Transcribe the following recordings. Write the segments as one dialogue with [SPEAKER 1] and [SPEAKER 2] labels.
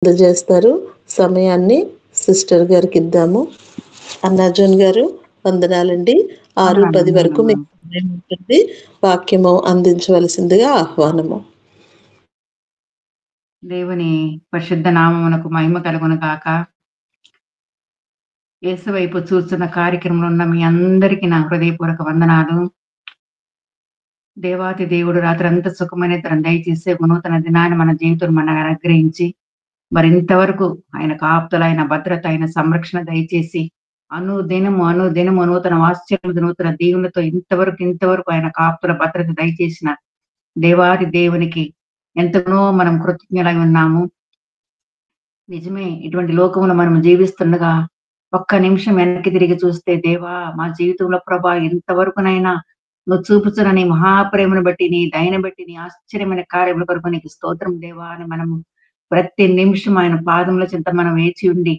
[SPEAKER 1] అందజేస్తారు. సమయాన్ని సిస్టర్ గారికి ఇద్దాము. అన్నాజోన్ గారు వందనాలండి. 6:10 వరకు మీకు సమయం ఉంటుంది. వాక్యము అందించవలసిందిగా ఆహ్వానము.
[SPEAKER 2] దేవుని పరిశుద్ధ నామమునకు మహిమ కలుగును గాక. యేసు వైపు చూస్తున్న కార్యక్రమంలో ఉన్న మీ అందరికీ నా హృదయపూర్వక వందనాలు. దేవాతి దేవుడు రాత్రంతా సుఖమైన నిద్రను దయచేసి నూతన దినాన్ని మన జీవితం మనకు అనుగ్రహించి మరింతవరకు ఆయన కాపుదల, ఆయన భద్రత, ఆయన సంరక్షణ దయచేసి అనుదినము నూతన ఆశ్చర్యములతో, నూతన దీవులతో ఇంతవరకు ఆయన కాపుదల భద్రత దయచేసిన దేవాది దేవునికి ఎంతనో మనం కృతజ్ఞులై ఉన్నాము. నిజమే, ఇటువంటి లోకంలో మనం జీవిస్తుండగా ఒక్క నిమిషం వెనక్కి తిరిగి చూస్తే, దేవా మా జీవితంలో ప్రభా ఇంతవరకునైనా నువ్వు చూపుతున్న నీ మహాప్రేమను బట్టి, నీ దయను బట్టి, నీ ఆశ్చర్యమైన కార్యముల కొరకు నీకు స్తోత్రం దేవా అని మనము ప్రతి నిమిషం ఆయన పాదముల చెంత మనం వేచి ఉండి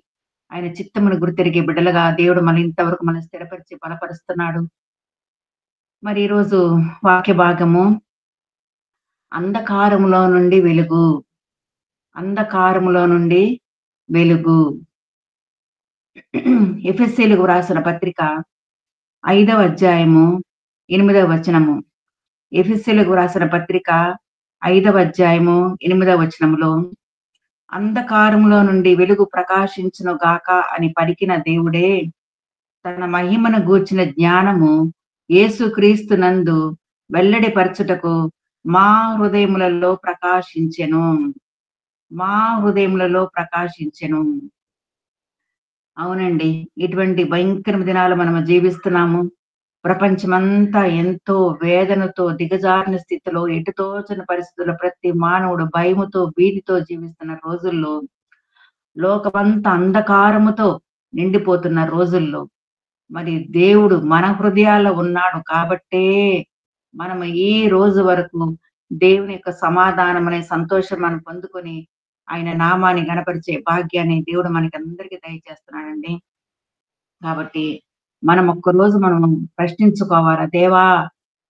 [SPEAKER 2] ఆయన చిత్తమును గుర్తెరిగే బిడ్డలుగా దేవుడు మన ఇంతవరకు మనం స్థిరపరిచి బలపరుస్తున్నాడు. మరి ఈరోజు వాక్య భాగము అంధకారములో నుండి వెలుగు. అంధకారములో నుండి వెలుగు. ఎఫెసీయులకు రాసిన పత్రిక 5వ అధ్యాయము 8వ వచనము. ఎఫెసీయులకు రాసిన పత్రిక 5వ అధ్యాయము 8వ వచనములో, అంధకారములో నుండి వెలుగు ప్రకాశించును గాక అని పలికిన దేవుడే తన మహిమను గూర్చిన జ్ఞానము యేసుక్రీస్తు నందు వెల్లడిపరచుటకు మా హృదయములలో ప్రకాశించెను. మా హృదయములలో ప్రకాశించెను. అవునండి, ఇటువంటి భయంకర దినాలు మనము జీవిస్తున్నాము. ప్రపంచమంతా ఎంతో వేదనతో, దిగజారిన స్థితిలో, ఎటుతోచని పరిస్థితుల్లో ప్రతి మానవుడు భయముతో, భీతితో జీవిస్తున్న రోజుల్లో, లోకమంతా అంధకారముతో నిండిపోతున్న రోజుల్లో మరి దేవుడు మన హృదయాల్లో ఉన్నాడు కాబట్టే మనము ఈ రోజు వరకు దేవుని యొక్క సమాధానం అనే సంతోషం మనం పొందుకొని ఆయన నామాన్ని గణపరిచే భాగ్యాన్ని దేవుడు మనకి అందరికీ దయచేస్తున్నాడండి. కాబట్టి మనం ఒక్కరోజు మనం ప్రశ్నించుకోవాలా, దేవా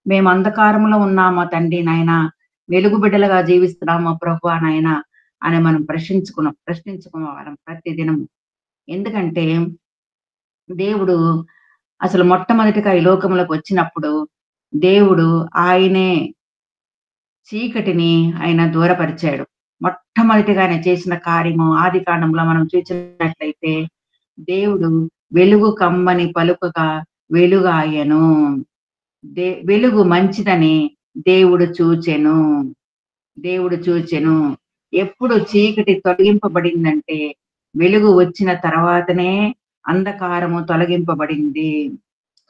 [SPEAKER 2] మేము అంధకారంలో ఉన్నామా తండ్రి నాయన, వెలుగు బిడ్డలుగా జీవిస్తున్నామా ప్రభువా నాయన అని మనం ప్రశ్నించుకోవాలి ప్రతి దినము. ఎందుకంటే దేవుడు అసలు మొట్టమొదటిగా ఈ లోకంలోకి వచ్చినప్పుడు దేవుడు ఆయనే చీకటిని ఆయన దూరపరిచాడు. మొట్టమొదటిగా ఆయన చేసిన కార్యము ఆది కాండంలో మనం చూసినట్లయితే, దేవుడు వెలుగు కమ్మని పలుకగా వెలుగాయెను. వెలుగు మంచిదని దేవుడు చూచెను. ఎప్పుడు చీకటి తొలగింపబడిందంటే వెలుగు వచ్చిన తర్వాతనే అంధకారము తొలగింపబడింది.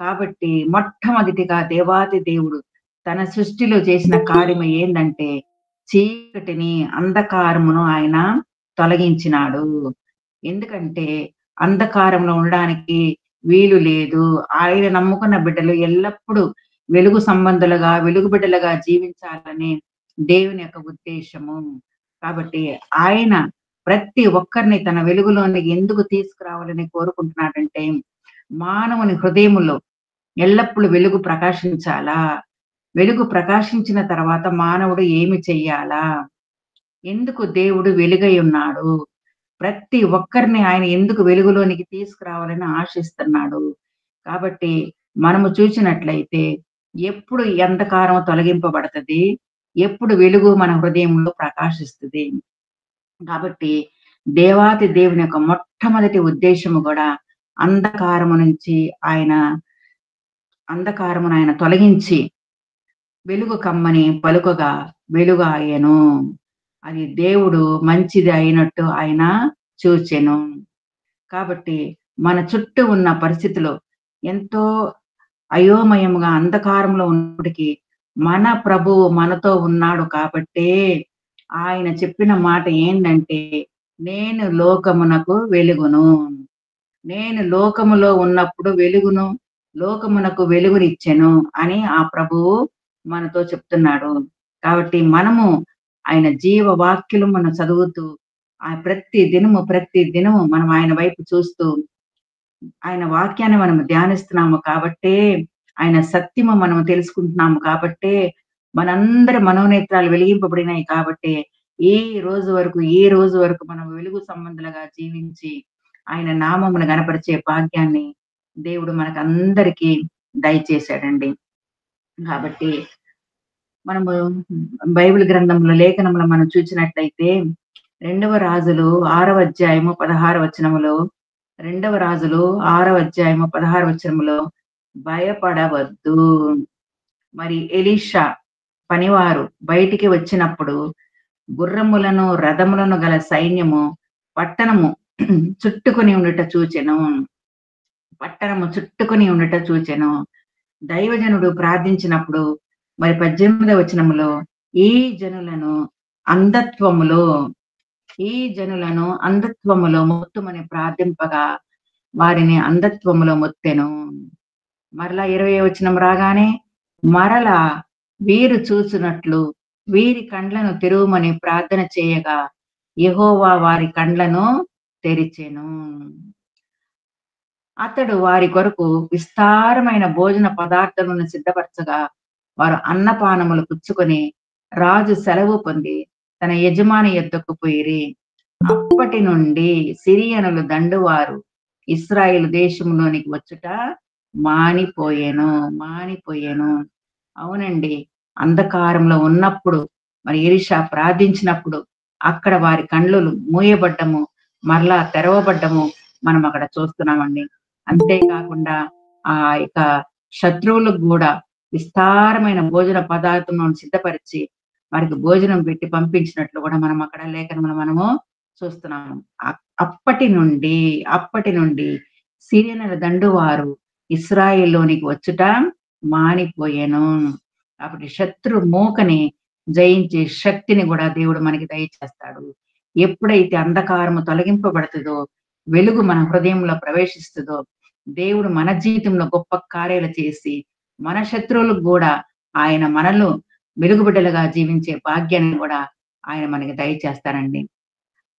[SPEAKER 2] కాబట్టి మొట్టమొదటిగా దేవాతి దేవుడు తన సృష్టిలో చేసిన కార్యము ఏందంటే చీకటిని, అంధకారమును ఆయన తొలగించినాడు. ఎందుకంటే అంధకారంలో ఉండడానికి వీలు లేదు. ఆయన నమ్ముకున్న బిడ్డలు ఎల్లప్పుడూ వెలుగు సంబంధులుగా, వెలుగు బిడ్డలుగా జీవించాలని దేవుని యొక్క ఉద్దేశము. కాబట్టి ఆయన ప్రతి ఒక్కరిని తన వెలుగులోనికి ఎందుకు తీసుకురావాలని కోరుకుంటున్నాడంటే, మానవుని హృదయములో ఎల్లప్పుడూ వెలుగు ప్రకాశించాలా. వెలుగు ప్రకాశించిన తర్వాత మానవుడు ఏమి చెయ్యాలా? ఎందుకు దేవుడు వెలుగై ఉన్నాడు? ప్రతి ఒక్కరిని ఆయన ఎందుకు వెలుగులోనికి తీసుకురావాలని ఆశిస్తున్నాడు? కాబట్టి మనము చూసినట్లయితే ఎప్పుడు ఈ అంధకారం తొలగింపబడుతుంది, ఎప్పుడు వెలుగు మన హృదయంలో ప్రకాశిస్తుంది. కాబట్టి దేవాతి దేవుని యొక్క మొట్టమొదటి ఉద్దేశము కూడా అంధకారమును ఆయన తొలగించి వెలుగు కమ్మని పలుకగా వెలుగాయెను. అది దేవుడు మంచిది అయినట్టు ఆయన చూచెను. కాబట్టి మన చుట్టూ ఉన్న పరిస్థితిలో ఎంతో అయోమయముగా అంధకారంలో ఉన్నప్పటికీ మన ప్రభువు మనతో ఉన్నాడు కాబట్టే ఆయన చెప్పిన మాట ఏంటంటే, నేను లోకమునకు వెలుగును. నేను లోకములో ఉన్నప్పుడు లోకమునకు వెలుగునిచ్చెను అని ఆ ప్రభువు మనతో చెప్తున్నాడు. కాబట్టి మనము ఆయన జీవ వాక్యలు మనం చదువుతూ ప్రతి దినము మనం ఆయన వైపు చూస్తూ ఆయన వాక్యాన్ని మనం ధ్యానిస్తున్నాము కాబట్టే, ఆయన సత్యము మనం తెలుసుకుంటున్నాము కాబట్టే, మనందరి మనోనేత్రాలు వెలిగింపబడినాయి కాబట్టే ఈ రోజు వరకు మనం వెలుగు సంబంధులుగా జీవించి ఆయన నామమును గనపరిచే భాగ్యాన్ని దేవుడు మనకందరికీ దయచేశాడండి. కాబట్టి మనము బైబిల్ గ్రంథంలో లేఖనంలో మనం చూసినట్లయితే 2వ రాజులు 6వ అధ్యాయము 16వ వచనములో 2వ రాజులు 6వ అధ్యాయము 16వ వచనములో భయపడవద్దు. మరి ఎలీషా పనివారు బయటికి వచ్చినప్పుడు గుర్రములను రథములను గల సైన్యము పట్టణము చుట్టుకొని ఉండుట చూచెను. పట్టణము చుట్టుకొని ఉండుట చూచెను. దైవజనుడు ప్రార్థించినప్పుడు మరి 18వ వచనములో ఈ జనులను అంధత్వములో మొత్తుమని ప్రార్థింపగా వారిని అంధత్వములో మొత్తెను. మరలా 20వ వచనం రాగానే మరలా వీరు చూసినట్లు వీరి కండ్లను తెరువమని ప్రార్థన చేయగా యెహోవా వారి కండ్లను తెరిచెను. అతడు వారి కొరకు విస్తారమైన భోజన పదార్థములను సిద్ధపరచగా వారు అన్నపానములు పుచ్చుకొని రాజు సెలవు పొంది తన యజమాని యొద్దకు పోయిరి. అప్పటి నుండి సిరియనులు దండువారు ఇశ్రాయేలు దేశంలోనికి వచ్చుట మానిపోయెను. అవునండి, అంధకారంలో ఉన్నప్పుడు మరి ఎలీషా ప్రార్థించినప్పుడు అక్కడ వారి కండ్లు మూయబడ్డము, మరలా తెరవబడ్డము మనం అక్కడ చూస్తున్నామండి. అంతేకాకుండా ఆ యొక్క శత్రువులకు కూడా విస్తారమైన భోజన పదార్థములను సిద్ధపరిచి వారికి భోజనం పెట్టి పంపించినట్లు కూడా మనం అక్కడ లేఖనంలో మనము చూస్తున్నాము. అప్పటి నుండి సిరియనుల దండువారు ఇశ్రాయేల్లోనికి వచ్చుట మానిపోయెను. కాబట్టి శత్రు మూకని జయించే శక్తిని కూడా దేవుడు మనకి దయచేస్తాడు. ఎప్పుడైతే అంధకారము తొలగింపబడుతుందో, వెలుగు మన హృదయంలో ప్రవేశిస్తుందో, దేవుడు మన జీవితంలో గొప్ప కార్యాలు చేసి మన శత్రువులకు కూడా ఆయన మనలో వెలుగుబిడ్డలుగా జీవించే భాగ్యాన్ని కూడా ఆయన మనకి దయచేస్తారండి.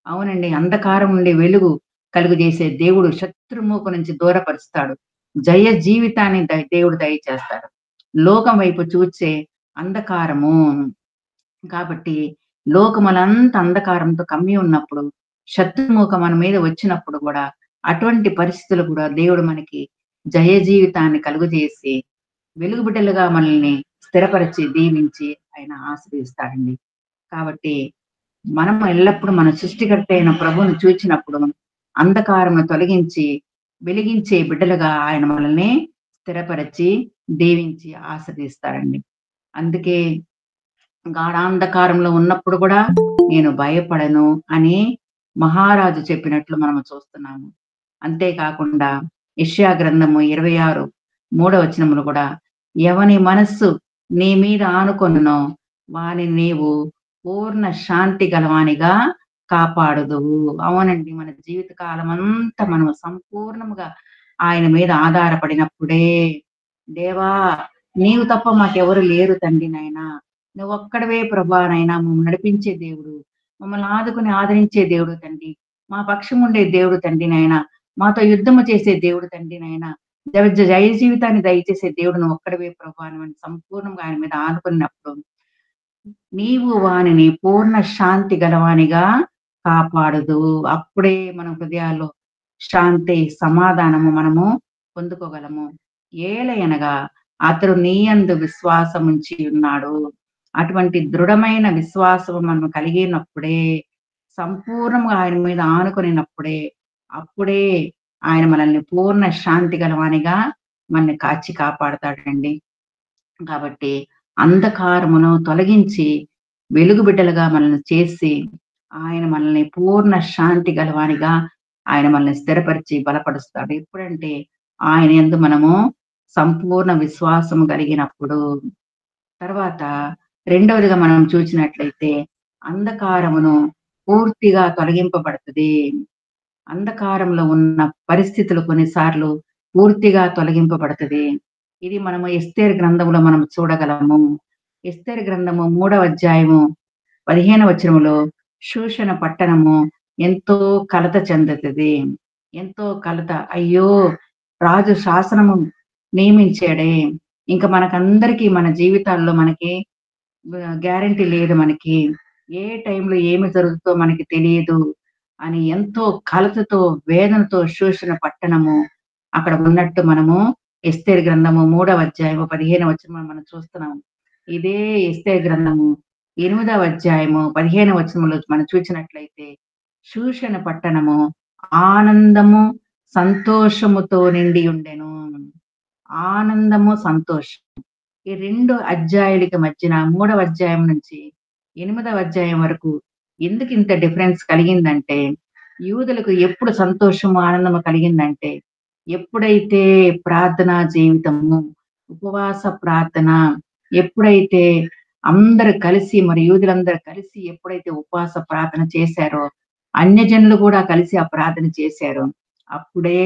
[SPEAKER 2] అవునండి, అంధకారం నుండి వెలుగు కలుగు చేసే దేవుడు శత్రుమూక నుంచి దూరపరుస్తాడు. జయ జీవితాన్ని దేవుడు దయచేస్తాడు. లోకం వైపు చూచే అంధకారము కాబట్టి లోకములంతా అంధకారంతో కమ్మి ఉన్నప్పుడు శత్రుమూక మన మీద వచ్చినప్పుడు కూడా అటువంటి పరిస్థితులు కూడా దేవుడు మనకి జయ జీవితాన్ని కలుగజేసి వెలుగుబిడ్డలుగా మనల్ని స్థిరపరిచి దీవించి ఆయన ఆశీర్వదిస్తాడండి. కాబట్టి మనం ఎల్లప్పుడూ మన సృష్టికర్త అయిన ప్రభువును చూచినప్పుడు అంధకారమును తొలగించి వెలిగించే బిడ్డలుగా ఆయన మనల్ని స్థిరపరిచి దీవించి ఆశీర్వదిస్తారండి. అందుకే గాఢాంధకారంలో ఉన్నప్పుడు కూడా నేను భయపడను అని మహారాజు చెప్పినట్లు మనం చూస్తున్నాము. అంతేకాకుండా యెషయా గ్రంథము 26:3 వచనములు కూడా ఎవని మనస్సు నీ మీద ఆనుకొనునో వాని నీవు పూర్ణ శాంతి గలవానిగా కాపాడుదువు. అవునండి, మన జీవిత కాలం అంతా మనం సంపూర్ణముగా ఆయన మీద ఆధారపడినప్పుడే, దేవా నీవు తప్ప మాకెవరు లేరు తండ్రి నాయనా, నువ్వు ఒక్కడవే ప్రభా నాయనా, మమ్మల్ని నడిపించే దేవుడు, మమ్మల్ని ఆదుకుని ఆదరించే దేవుడు తండ్రి, మా పక్షం ఉండే దేవుడు తండ్రి నాయనా, మాతో యుద్ధము చేసే దేవుడు తండ్రి నాయనా, జయ జీవితాన్ని దయచేసే దేవుడు నువ్వు ఒక్కడవే ప్రభా అని సంపూర్ణంగా ఆయన మీద ఆనుకున్నప్పుడు నీవు వానిని పూర్ణ శాంతి గలవానిగా కాపాడుదు. అప్పుడే మన హృదయాల్లో శాంతి సమాధానము మనము పొందుకోగలము. ఏలయనగా అతడు నీ యందు విశ్వాసం ఉంచి ఉన్నాడు. అటువంటి దృఢమైన విశ్వాసం మనం కలిగినప్పుడే, సంపూర్ణంగా ఆయన మీద ఆనుకునినప్పుడే, అప్పుడే ఆయన మనల్ని పూర్ణ శాంతి గలవానిగా మనల్ని కాచి కాపాడతాడండి. కాబట్టి అంధకారమును తొలగించి వెలుగు బిడ్డలుగా మనల్ని చేసి ఆయన మనల్ని పూర్ణ శాంతి గలవానిగా ఆయన మనల్ని స్థిరపరిచి బలపరుస్తాడు. ఎప్పుడంటే ఆయన యందు మనము సంపూర్ణ విశ్వాసం కలిగినప్పుడు. తర్వాత రెండవదిగా మనం చూసినట్లయితే అంధకారమును పూర్తిగా తొలగింపబడుతుంది. అంధకారంలో ఉన్న పరిస్థితులు కొన్నిసార్లు పూర్తిగా తొలగింపబడుతుంది. ఇది మనము ఎస్తేరు గ్రంథంలో మనం చూడగలము. ఎస్తేరు గ్రంథము 3వ అధ్యాయము 15వ వచనములో శూషణ పట్టణము ఎంతో కలత చెందుతుంది. ఎంతో కలత, అయ్యో రాజు శాసనము నియమించాడే, ఇంకా మనకందరికీ మన జీవితాల్లో మనకి గ్యారంటీ లేదు, మనకి ఏ టైంలో ఏమి జరుగుతుందో మనకి తెలియదు అని ఎంతో కలతతో, వేదనతో శోషణ పట్టణము అక్కడ ఉన్నట్టు మనము ఎస్తేరు గ్రంథము 3వ అధ్యాయము 15వ వచనం మనం చూస్తున్నాము. ఇదే ఎస్తేరు గ్రంథము 8వ అధ్యాయము 15వ వచనంలో మనం చూసినట్లయితే శూషణ పట్టణము ఆనందము, సంతోషముతో నిండి ఉండెను. ఆనందము, సంతోషం. ఈ 2 అధ్యాయులకి మధ్యన 3వ అధ్యాయం నుంచి 8వ అధ్యాయం వరకు ఎందుకు ఇంత డిఫరెన్స్ కలిగిందంటే, యూదులకు ఎప్పుడు సంతోషము, ఆనందము కలిగిందంటే, ఎప్పుడైతే ప్రార్థనా జీవితము, ఉపవాస ప్రార్థన, ఎప్పుడైతే అందరూ కలిసి మరి యూదులందరూ కలిసి ఎప్పుడైతే ఉపవాస ప్రార్థన చేశారో, అన్యజనులు కూడా కలిసి ఆ ప్రార్థన చేశారో, అప్పుడే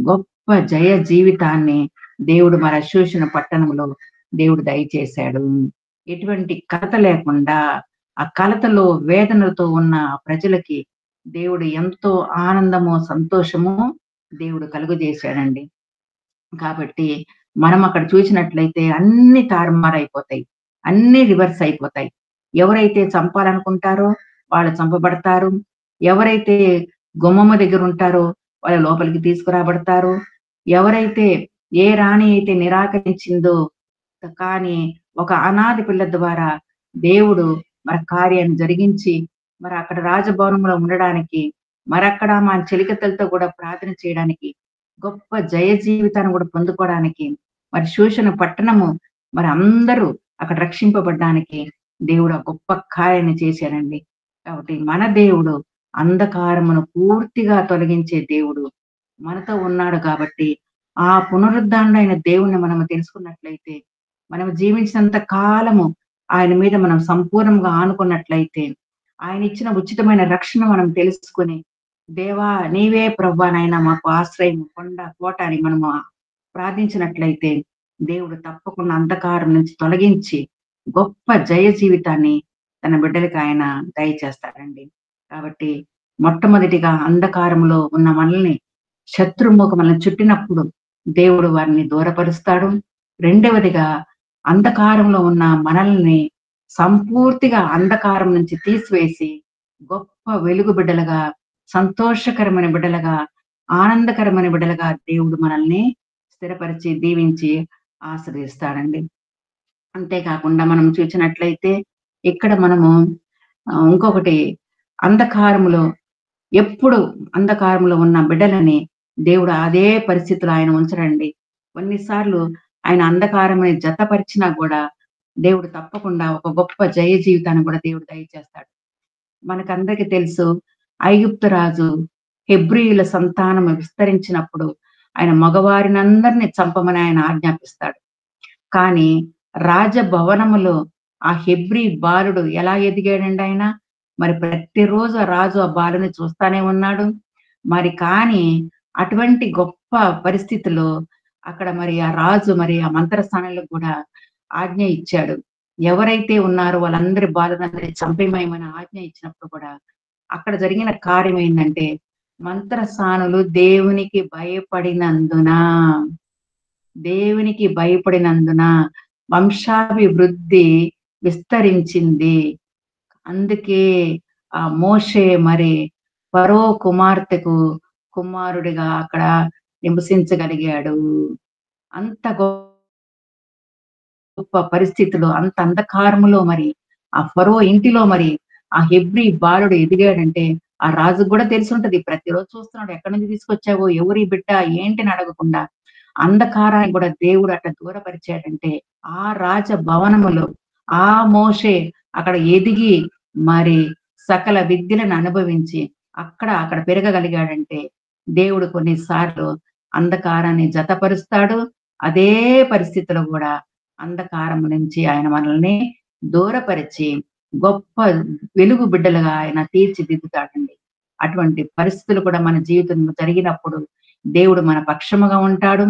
[SPEAKER 2] గొప్ప జయ జీవితాన్ని దేవుడు మన శూషణ పట్టణంలో దేవుడు దయచేశాడు. ఎటువంటి కలత లేకుండా ఆ కలతలో వేదనలతో ఉన్న ఆ ప్రజలకి దేవుడు ఎంతో ఆనందము, సంతోషము దేవుడు కలుగజేశాడండి. కాబట్టి మనం అక్కడ చూసినట్లయితే అన్ని తారుమారైపోతాయి, అన్ని రివర్స్ అయిపోతాయి. ఎవరైతే చంపాలనుకుంటారో వాళ్ళు చంపబడతారు, ఎవరైతే గుమ్మమ్మ దగ్గర ఉంటారో వాళ్ళ లోపలికి తీసుకురాబడతారు, ఎవరైతే ఏ రాణి అయితే నిరాకరించిందో కానీ ఒక అనాథ పిల్ల ద్వారా దేవుడు మరి కార్యాన్ని జరిగించి మరి అక్కడ రాజభవనంలో ఉండడానికి, మరక్కడ మన చెలికత్తెలతో కూడా ప్రార్థన చేయడానికి, గొప్ప జయ జీవితాన్ని కూడా పొందుకోవడానికి, మరి శూషణ పట్టణము మరి అందరూ అక్కడ రక్షింపబడ్డానికి దేవుడు ఆ గొప్ప కార్యాన్ని చేశారండి. కాబట్టి మన దేవుడు అంధకారమును పూర్తిగా తొలగించే దేవుడు మనతో ఉన్నాడు. కాబట్టి ఆ పునరుద్ధానుడైన దేవుణ్ణి మనం తెలుసుకున్నట్లయితే, మనం జీవించినంత కాలము ఆయన మీద మనం సంపూర్ణంగా ఆనుకున్నట్లయితే, ఆయన ఇచ్చిన ఉచితమైన రక్షణ మనం తెలుసుకొని, దేవా నీవే ప్రభువా నాయనా మాకు ఆశ్రయం, కొండ, కోట అని మనము ప్రార్థించినట్లయితే, దేవుడు తప్పకుండా అంధకారం నుంచి తొలగించి గొప్ప జయ జీవితాన్ని తన బిడ్డలకి ఆయన దయచేస్తాడండి. కాబట్టి మొట్టమొదటిగా అంధకారంలో ఉన్న మనల్ని, శత్రుముఖ మనల్ని చుట్టినప్పుడు దేవుడు వారిని దూరపరుస్తాడు. రెండవదిగా అంధకారంలో ఉన్న మనల్ని సంపూర్తిగా అంధకారం నుంచి తీసివేసి గొప్ప వెలుగు బిడ్డలుగా, సంతోషకరమైన బిడ్డలుగా, ఆనందకరమైన బిడ్డలుగా దేవుడు మనల్ని స్థిరపరిచి, దీవించి ఆశీర్వదిస్తాడండి. అంతేకాకుండా మనం చూసినట్లయితే ఇక్కడ మనము ఇంకొకటి, అంధకారములో ఎప్పుడు అంధకారంలో ఉన్న బిడ్డలని దేవుడు అదే పరిస్థితిలో ఆయన ఉంచడండి. కొన్నిసార్లు ఆయన అంధకారమని జతపరిచినా కూడా దేవుడు తప్పకుండా ఒక గొప్ప జయ జీవితాన్ని కూడా దేవుడు దయచేస్తాడు. మనకందరికి తెలుసు, ఐగుప్తు రాజు హెబ్రీయుల సంతానం విస్తరించినప్పుడు ఆయన మగవారినందరినీ చంపమని ఆయన ఆజ్ఞాపిస్తాడు. కానీ రాజభవనములో ఆ హెబ్రీ బాలుడు ఎలా ఎదిగాడండి ఆయన? మరి ప్రతిరోజు రాజు ఆ బాలుని చూస్తానే ఉన్నాడు. మరి కానీ అటువంటి గొప్ప పరిస్థితిలో అక్కడ మరి ఆ రాజు మరి ఆ మంత్రస్థానంలో కూడా ఆజ్ఞ ఇచ్చాడు. ఎవరైతే ఉన్నారో వాళ్ళందరి బాలునందరినీ చంపేమని ఆజ్ఞ ఇచ్చినప్పుడు కూడా అక్కడ జరిగిన కార్యం ఏంటంటే, మంత్రస్థానులు దేవునికి భయపడినందున వంశాభివృద్ధి విస్తరించింది. అందుకే ఆ మోషే మరి ఫరో కుమార్తెకు కుమారుడిగా అక్కడ నివసించగలిగాడు. అంత గొప్ప పరిస్థితిలో, అంత అంధకారములో మరి ఆ ఫరో ఇంటిలో మరి ఆ హెబ్రీ బాలుడు ఎదిగాడంటే ఆ రాజుకు కూడా తెలిసి ఉంటది. ప్రతిరోజు చూస్తున్నాడు, ఎక్కడి నుంచి తీసుకొచ్చావో, ఎవరి బిడ్డ ఏంటిని అడగకుండా అంధకారాన్ని కూడా దేవుడు అట్లా దూరపరిచాడంటే, ఆ రాజ భవనములో ఆ మోషే అక్కడ ఎదిగి మరి సకల విద్యలను అనుభవించి అక్కడ పెరగగలిగాడంటే, దేవుడు కొన్నిసార్లు అంధకారాన్ని జతపరుస్తాడు. అదే పరిస్థితిలో కూడా అంధకారం నుంచి ఆయన మనల్ని దూరపరిచి గొప్ప వెలుగు బిడ్డలుగా ఆయన తీర్చిదిద్దుతాడండి. అటువంటి పరిస్థితులు కూడా మన జీవితంలో జరిగినప్పుడు దేవుడు మన పక్షముగా ఉంటాడు.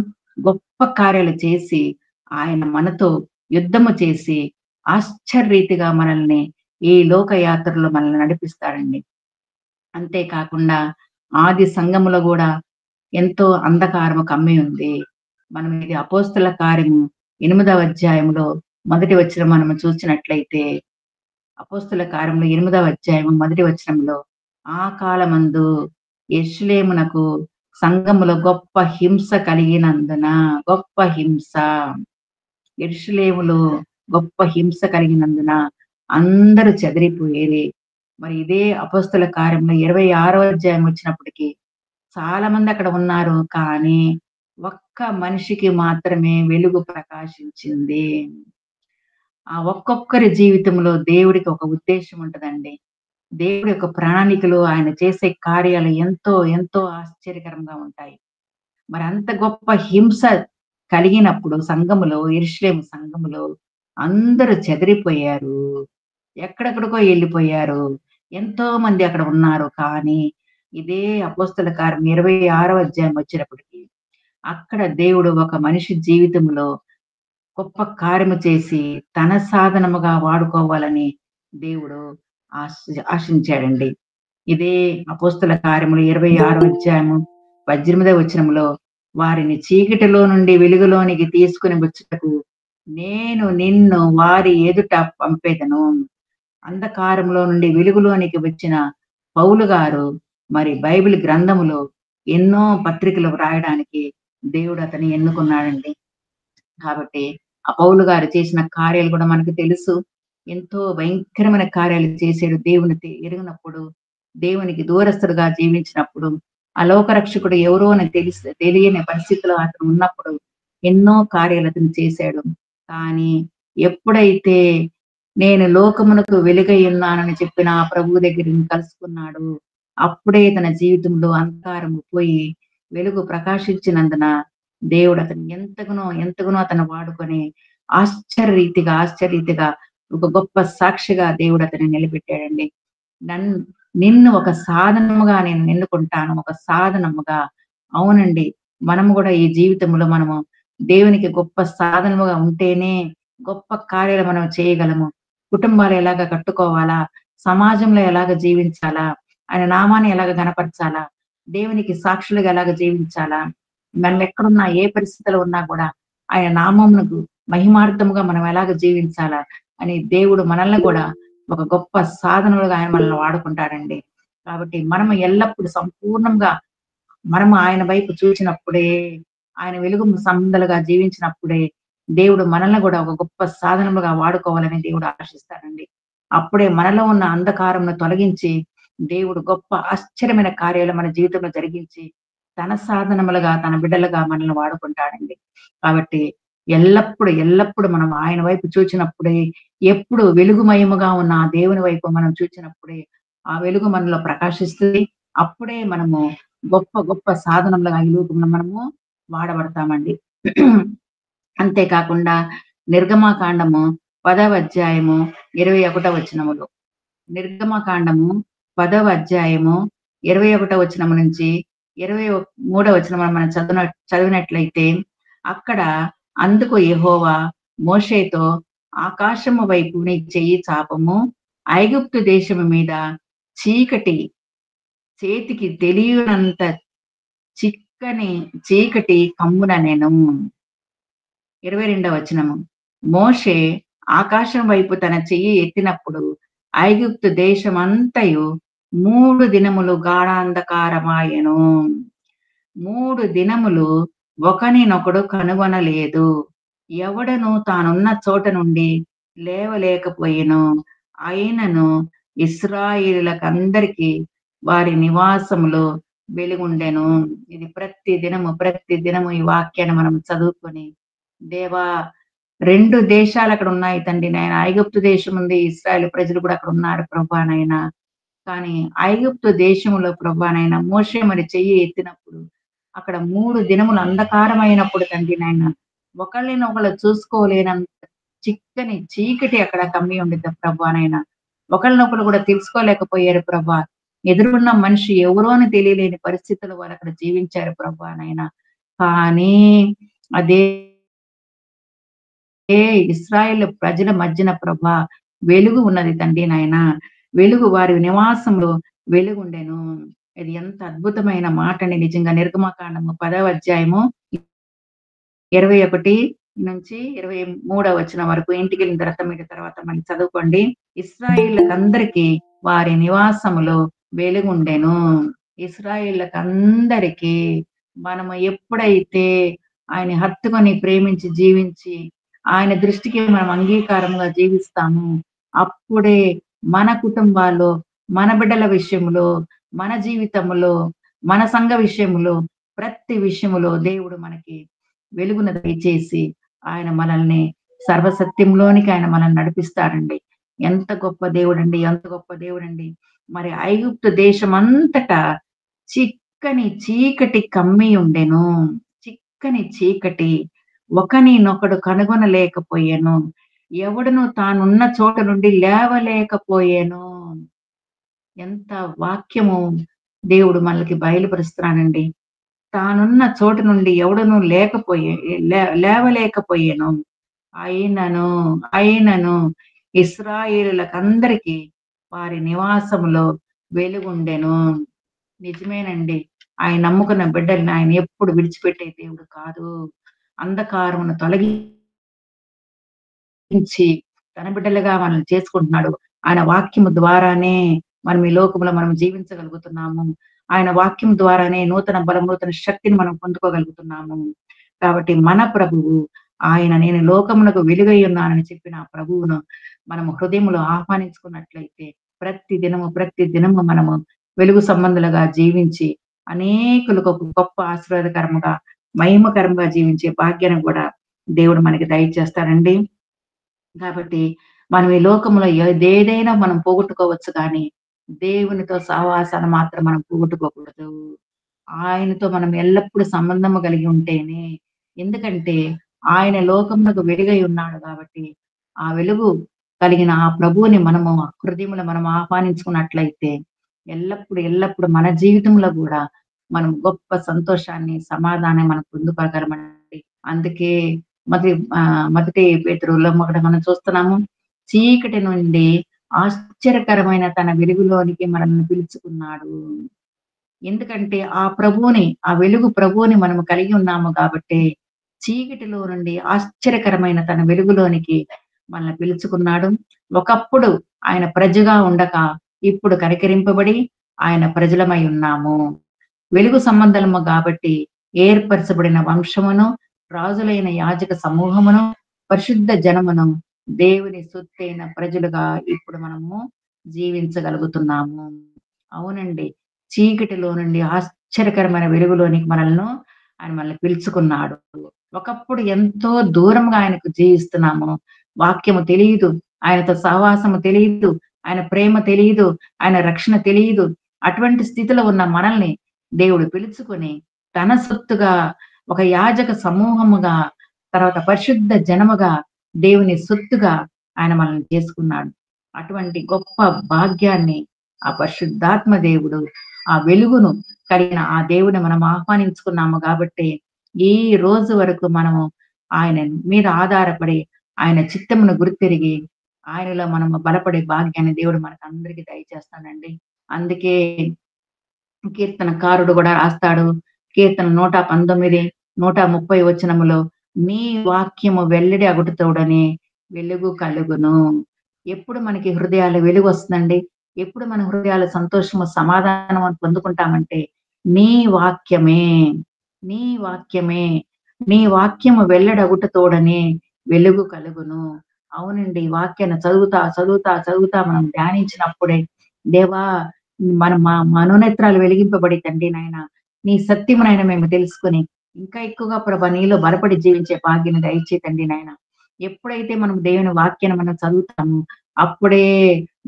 [SPEAKER 2] గొప్ప కార్యాలు చేసి ఆయన మనతో యుద్ధము చేసి ఆశ్చర్యరీతిగా మనల్ని ఈ లోక యాత్రలో మనల్ని నడిపిస్తాడండి. అంతేకాకుండా ఆది సంఘములో కూడా ఎంతో అంధకారము కమ్మి ఉంది. మనం ఇది అపోస్తల కార్యము 8వ అధ్యాయంలో మొదటి వచనం మనము చూసినట్లయితే, అపోస్తుల కార్యములు 8వ అధ్యాయము 1వ వచనంలో, ఆ కాలమందు యెరూషలేమునకు సంఘములో గొప్ప హింస కలిగినందున, గొప్ప హింస యెరూషలేములో గొప్ప హింస కలిగినందున అందరూ చెదిరిపోయేది. మరి ఇదే అపోస్తుల కార్యంలో 26వ అధ్యాయం వచ్చినప్పటికి చాలా మంది అక్కడ ఉన్నారు. కానీ ఒక్క మనిషికి మాత్రమే వెలుగు ప్రకాశించింది. ఆ ఒక్కొక్కరి జీవితంలో దేవుడికి ఒక ఉద్దేశ్యం ఉంటదండి. దేవుడి యొక్క ప్రణాళికలు, ఆయన చేసే కార్యాలు ఎంతో ఎంతో ఆశ్చర్యకరంగా ఉంటాయి. మరి అంత గొప్ప హింస కలిగినప్పుడు సంఘములో, యెరూషలేము సంఘములో అందరూ చెదిరిపోయారు. ఎక్కడెక్కడికో ఎళ్ళిపోయారు. ఎంతో మంది అక్కడ ఉన్నారు. కానీ ఇదే అపోస్తల కార్యం 26వ అధ్యాయం వచ్చేటప్పటికి అక్కడ దేవుడు ఒక మనిషి జీవితంలో గొప్ప కార్యము చేసి తన సాధనముగా వాడుకోవాలని దేవుడు ఆశించాడండి. ఇదే అపోస్తల కార్యములు 26వ అధ్యాయము 18వ వచనంలో, వారిని చీకటిలో నుండి వెలుగులోనికి తీసుకొని వచ్చుటకు నేను నిన్ను వారి ఎదుట పంపెదను. అంధకారంలో నుండి వెలుగులోనికి వచ్చిన పౌలు గారు మరి బైబిల్ గ్రంథములో ఎన్నో పత్రికలు వ్రాయడానికి దేవుడు అతన్ని ఎన్నుకున్నాడండి. కాబట్టి ఆ పౌలు గారు చేసిన కార్యాలు కూడా మనకు తెలుసు. ఎంతో భయంకరమైన కార్యాలు చేసాడు. దేవుని ఎరిగినప్పుడు, దేవునికి దూరస్తుడుగా జీవించినప్పుడు, ఆ లోకరక్షకుడు ఎవరో అని తెలియని పరిస్థితిలో అతను ఉన్నప్పుడు ఎన్నో కార్యాలు అతను చేశాడు. కానీ ఎప్పుడైతే నేను లోకమునకు వెలుగై ఉన్నానని చెప్పిన ఆ ప్రభువు దగ్గరికి కలుసుకున్నాడు, అప్పుడే తన జీవితంలో అంధకారము పోయి వెలుగు ప్రకాశించినందున దేవుడు అతన్ని ఎంతగానో అతను వాడుకొని ఆశ్చర్యరీతిగా ఒక గొప్ప సాక్షిగా దేవుడు అతన్ని నిలబెట్టాడండి. నిన్ను ఒక సాధనముగా నేను ఎన్నుకుంటాను. ఒక సాధనముగా. అవునండి. మనము కూడా ఈ జీవితంలో మనము దేవునికి గొప్ప సాధనముగా ఉంటేనే గొప్ప కార్యాలు మనం చేయగలము. కుటుంబాలు ఎలాగ కట్టుకోవాలా? సమాజంలో ఎలాగ జీవించాలా? ఆయన నామాన్ని ఎలాగ గనపరచాలా? దేవునికి సాక్షులుగా ఎలాగ జీవించాలా? మనం ఎక్కడున్నా, ఏ పరిస్థితిలో ఉన్నా కూడా ఆయన నామమునకు మహిమార్థముగా మనం ఎలాగ జీవించాలా అని దేవుడు మనల్ని కూడా ఒక గొప్ప సాధనలుగా ఆయన మనల్ని వాడుకుంటాడండి. కాబట్టి మనము ఎల్లప్పుడూ సంపూర్ణంగా మనము ఆయన వైపు చూసినప్పుడే, ఆయన వెలుగు సంబంధాలుగా జీవించినప్పుడే దేవుడు మనల్ని కూడా ఒక గొప్ప సాధనముగా వాడుకోవాలని దేవుడు ఆశిస్తాడండి. అప్పుడే మనలో ఉన్న అంధకారంను తొలగించి దేవుడు గొప్ప ఆశ్చర్యమైన కార్యాలు మన జీవితంలో జరిగించి తన సాధనములుగా, తన బిడ్డలుగా మనల్ని వాడుకుంటాడండి. కాబట్టి ఎల్లప్పుడు మనం ఆయన వైపు చూచినప్పుడే, ఎప్పుడు వెలుగుమయముగా ఉన్న ఆ దేవుని వైపు మనం చూచినప్పుడే ఆ వెలుగు మనలో ప్రకాశిస్తుంది. అప్పుడే మనము గొప్ప గొప్ప సాధనములుగా ఈ లోకంలో మనము వాడబడతామండి. అంతేకాకుండా నిర్గమకాండము 10వ అధ్యాయము 21వ వచనములో, నిర్గమకాండము 10వ అధ్యాయము 21వ వచనము నుంచి 23వ వచనం మనం చదివినట్లయితే అక్కడ అందుకు యెహోవా మోషేతో, ఆకాశము వైపు నీ చెయ్యి చాపము, ఐగుప్తు దేశము మీద చీకటి చేతికి తెలియనంత చిక్కని చీకటి కమ్ముననెను. 22వ వచనము, మోషే ఆకాశం వైపు తన చెయ్యి ఎత్తినప్పుడు ఐగుప్తు దేశమంతయు 3 దినములు గాఢాంధకారమాయెను. 3 దినములు ఒకనినొకడు కనుగొనలేదు. ఎవడను తానున్న చోట నుండి లేవలేకపోయెను. అయినను ఇశ్రాయేలీయులకందరికీ వారి నివాసములో వెలుగుండెను. ఇది ప్రతి దినము ఈ వాక్యాన్ని మనం చదువుకొని, దేవా 2 దేశాలు అక్కడ ఉన్నాయి తండ్రి నాయన. ఐగుప్తు దేశం ఉంది, ఇశ్రాయేలు ప్రజలు కూడా అక్కడ ఉన్నారు ప్రభువా నాయన. కానీ ఐగుప్తు దేశంలో ప్రభువా నాయన మోషే మరి చెయ్యి ఎత్తినప్పుడు అక్కడ 3 దినములు అంధకారమైనప్పుడు తండ్రి నాయన ఒకళ్ళనొకళ్ళు చూసుకోలేనంత చిక్కని చీకటి అక్కడ కమ్మి ఉండిద్ది ప్రభువా నాయన. ఒకళ్ళనొకళ్ళు కూడా తెలుసుకోలేకపోయారు ప్రభా. ఎదురున్న మనిషి ఎవరో అని తెలియలేని పరిస్థితులు వారు అక్కడ జీవించారు ప్రభువా నాయన. కానీ అదే ఇశ్రాయేలు ప్రజల మధ్యన ప్రభా వెలుగు ఉన్నది తండ్రి నాయన. వెలుగు వారి నివాసంలో వెలుగుండెను. ఇది ఎంత అద్భుతమైన మాట అండి నిజంగా. నిర్గమకాండము 10వ అధ్యాయము 21, నుంచి 23వ వచనం వరకు ఇంటికి వెళ్ళిన తర్వాత మీరు తర్వాత మళ్ళీ చదువుకోండి. ఇశ్రాయేళ్లకందరికీ వారి నివాసములో వెలుగుండెను. ఇశ్రాయేళ్లకందరికీ మనము ఎప్పుడైతే ఆయన హత్తుకొని ప్రేమించి జీవించి ఆయన దృష్టికి మనం అంగీకారంగా జీవిస్తాము, అప్పుడే మన కుటుంబాల్లో, మన బిడ్డల విషయంలో, మన జీవితంలో, మన సంఘ విషయంలో, ప్రతి విషయములో దేవుడు మనకి వెలుగును దయచేసి ఆయన మనల్ని సర్వసత్యంలోనికి ఆయన మనల్ని నడిపిస్తాడండి. ఎంత గొప్ప దేవుడండి, ఎంత గొప్ప దేవుడండి. మరి ఐగుప్తు దేశం అంతటా చిక్కని చీకటి కమ్మి ఉండెను. చిక్కని చీకటి ఒకనినొకడు కనుగొనలేకపోయెను. ఎవడును తానున్న చోట నుండి లేవలేకపోయెను. ఎంత వాక్యము దేవుడు మనకి బయలుపరుస్తున్నానండి. తానున్న చోటు నుండి ఎవడును లేవలేకపోయెను. అయినను ఇశ్రాయేలులకందరికీ వారి నివాసములో వెలుగుండెను. నిజమేనండి. ఆయన నమ్ముకున్న బిడ్డల్ని ఆయన ఎప్పుడు విడిచిపెట్టే దేవుడు కాదు. అంధకారమును తొలగించి తన బిడ్డలుగా మనల్ని చేసుకుంటున్నాడు. ఆయన వాక్యము ద్వారానే మనం ఈ లోకంలో మనం జీవించగలుగుతున్నాము. ఆయన వాక్యం ద్వారానే నూతన బలం, నూతన శక్తిని మనం పొందుకోగలుగుతున్నాము. కాబట్టి మన ప్రభువు ఆయన నేను లోకమునకు వెలుగై ఉన్నానని చెప్పిన ఆ ప్రభువును మనము హృదయంలో ఆహ్వానించుకున్నట్లయితే ప్రతి దినము మనము వెలుగు సంబంధులుగా జీవించి అనేకులకు గొప్ప ఆశీర్వాదకరముగా మహిమకరంగా జీవించే భాగ్యాన్ని కూడా దేవుడు మనకి దయచేస్తాడండి. కాబట్టి మనం ఈ లోకంలో ఏదైనా మనం పోగొట్టుకోవచ్చు కానీ దేవునితో సహవాసాన్ని మాత్రం మనం పోగొట్టుకోకూడదు. ఆయనతో మనం ఎల్లప్పుడూ సంబంధము కలిగి ఉంటేనే, ఎందుకంటే ఆయన లోకమునకు వెలుగై ఉన్నాడు కాబట్టి ఆ వెలుగు కలిగిన ఆ ప్రభువుని మనము హృదయంలో మనం ఆహ్వానించుకున్నట్లయితే ఎల్లప్పుడు మన జీవితంలో కూడా మనం గొప్ప సంతోషాన్ని, సమాధానం మనం పొందుకోగలమండి. అందుకే మొదటి పేతురులో ఒకటి మనం చూస్తున్నాము. చీకటి నుండి ఆశ్చర్యకరమైన తన వెలుగులోనికి మనల్ని పిలుచుకున్నాడు. ఎందుకంటే ఆ వెలుగు ప్రభువుని మనము కలిగి ఉన్నాము కాబట్టి చీకటిలో నుండి ఆశ్చర్యకరమైన తన వెలుగులోనికి మనల్ని పిలుచుకున్నాడు. ఒకప్పుడు ఆయన ప్రజగా ఉండక ఇప్పుడు కనికరింపబడి ఆయన ప్రజలమై ఉన్నాము. వెలుగు సంబంధము కాబట్టి ఏర్పరచబడిన వంశమును, రాజులైన యాజక సమూహమును, పరిశుద్ధ జనమును, దేవుని సొత్తైన ప్రజలుగా ఇప్పుడు మనము జీవించగలుగుతున్నాము. అవునండి. చీకటిలో నుండి ఆశ్చర్యకరమైన వెలుగులోనికి మనల్ని పిలుచుకున్నాడు. ఒకప్పుడు ఎంతో దూరంగా ఆయనకు జీవిస్తున్నాము. వాక్యము తెలియదు, ఆయనతో సహవాసము తెలియదు, ఆయన ప్రేమ తెలియదు, ఆయన రక్షణ తెలియదు. అటువంటి స్థితిలో ఉన్న మనల్ని దేవుడు పిలుచుకొని తన సొత్తుగా ఒక యాజక సమూహముగా, తర్వాత పరిశుద్ధ జనముగా, దేవుని సొత్తుగా ఆయన మనల్ని చేసుకున్నాడు. అటువంటి గొప్ప భాగ్యాన్ని ఆ పరిశుద్ధాత్మ దేవుడు, ఆ వెలుగును కలిగిన ఆ దేవుని మనం ఆహ్వానించుకున్నాము కాబట్టి ఈ రోజు వరకు మనము ఆయన మీద ఆధారపడి ఆయన చిత్తమును గుర్తెరిగి ఆయనలో మనము బలపడే భాగ్యాన్ని దేవుడు మనకు అందరికీ దయచేస్తాడండి. అందుకే కీర్తనకారుడు కూడా రాస్తాడు. కీర్తన 119, 130 వచనములో నీ వాక్యము వెల్లడి అగుటతోడనే వెలుగు కలుగును. ఎప్పుడు మనకి హృదయాల వెలుగు వస్తుందండి? ఎప్పుడు మన హృదయాల సంతోషము, సమాధానం పొందుకుంటామంటే నీ వాక్యమే, నీ వాక్యమే, నీ వాక్యము వెల్లడగుటతోడనే వెలుగు కలుగును. అవునండి. వాక్యాన్ని చదువుతా మనం ధ్యానించినప్పుడే దేవా మా మనోనేత్రాలు వెలిగింపబడి తండ్రి నాయన నీ సత్యమునైనా మేము తెలుసుకొని ఇంకా ఎక్కువగా ప్రభా నీలో బలపడి జీవించే భాగ్యాన్ని దయచే తండ్రి నాయన. ఎప్పుడైతే మనం దేవుని వాక్యాన్ని మనం చదువుతామో అప్పుడే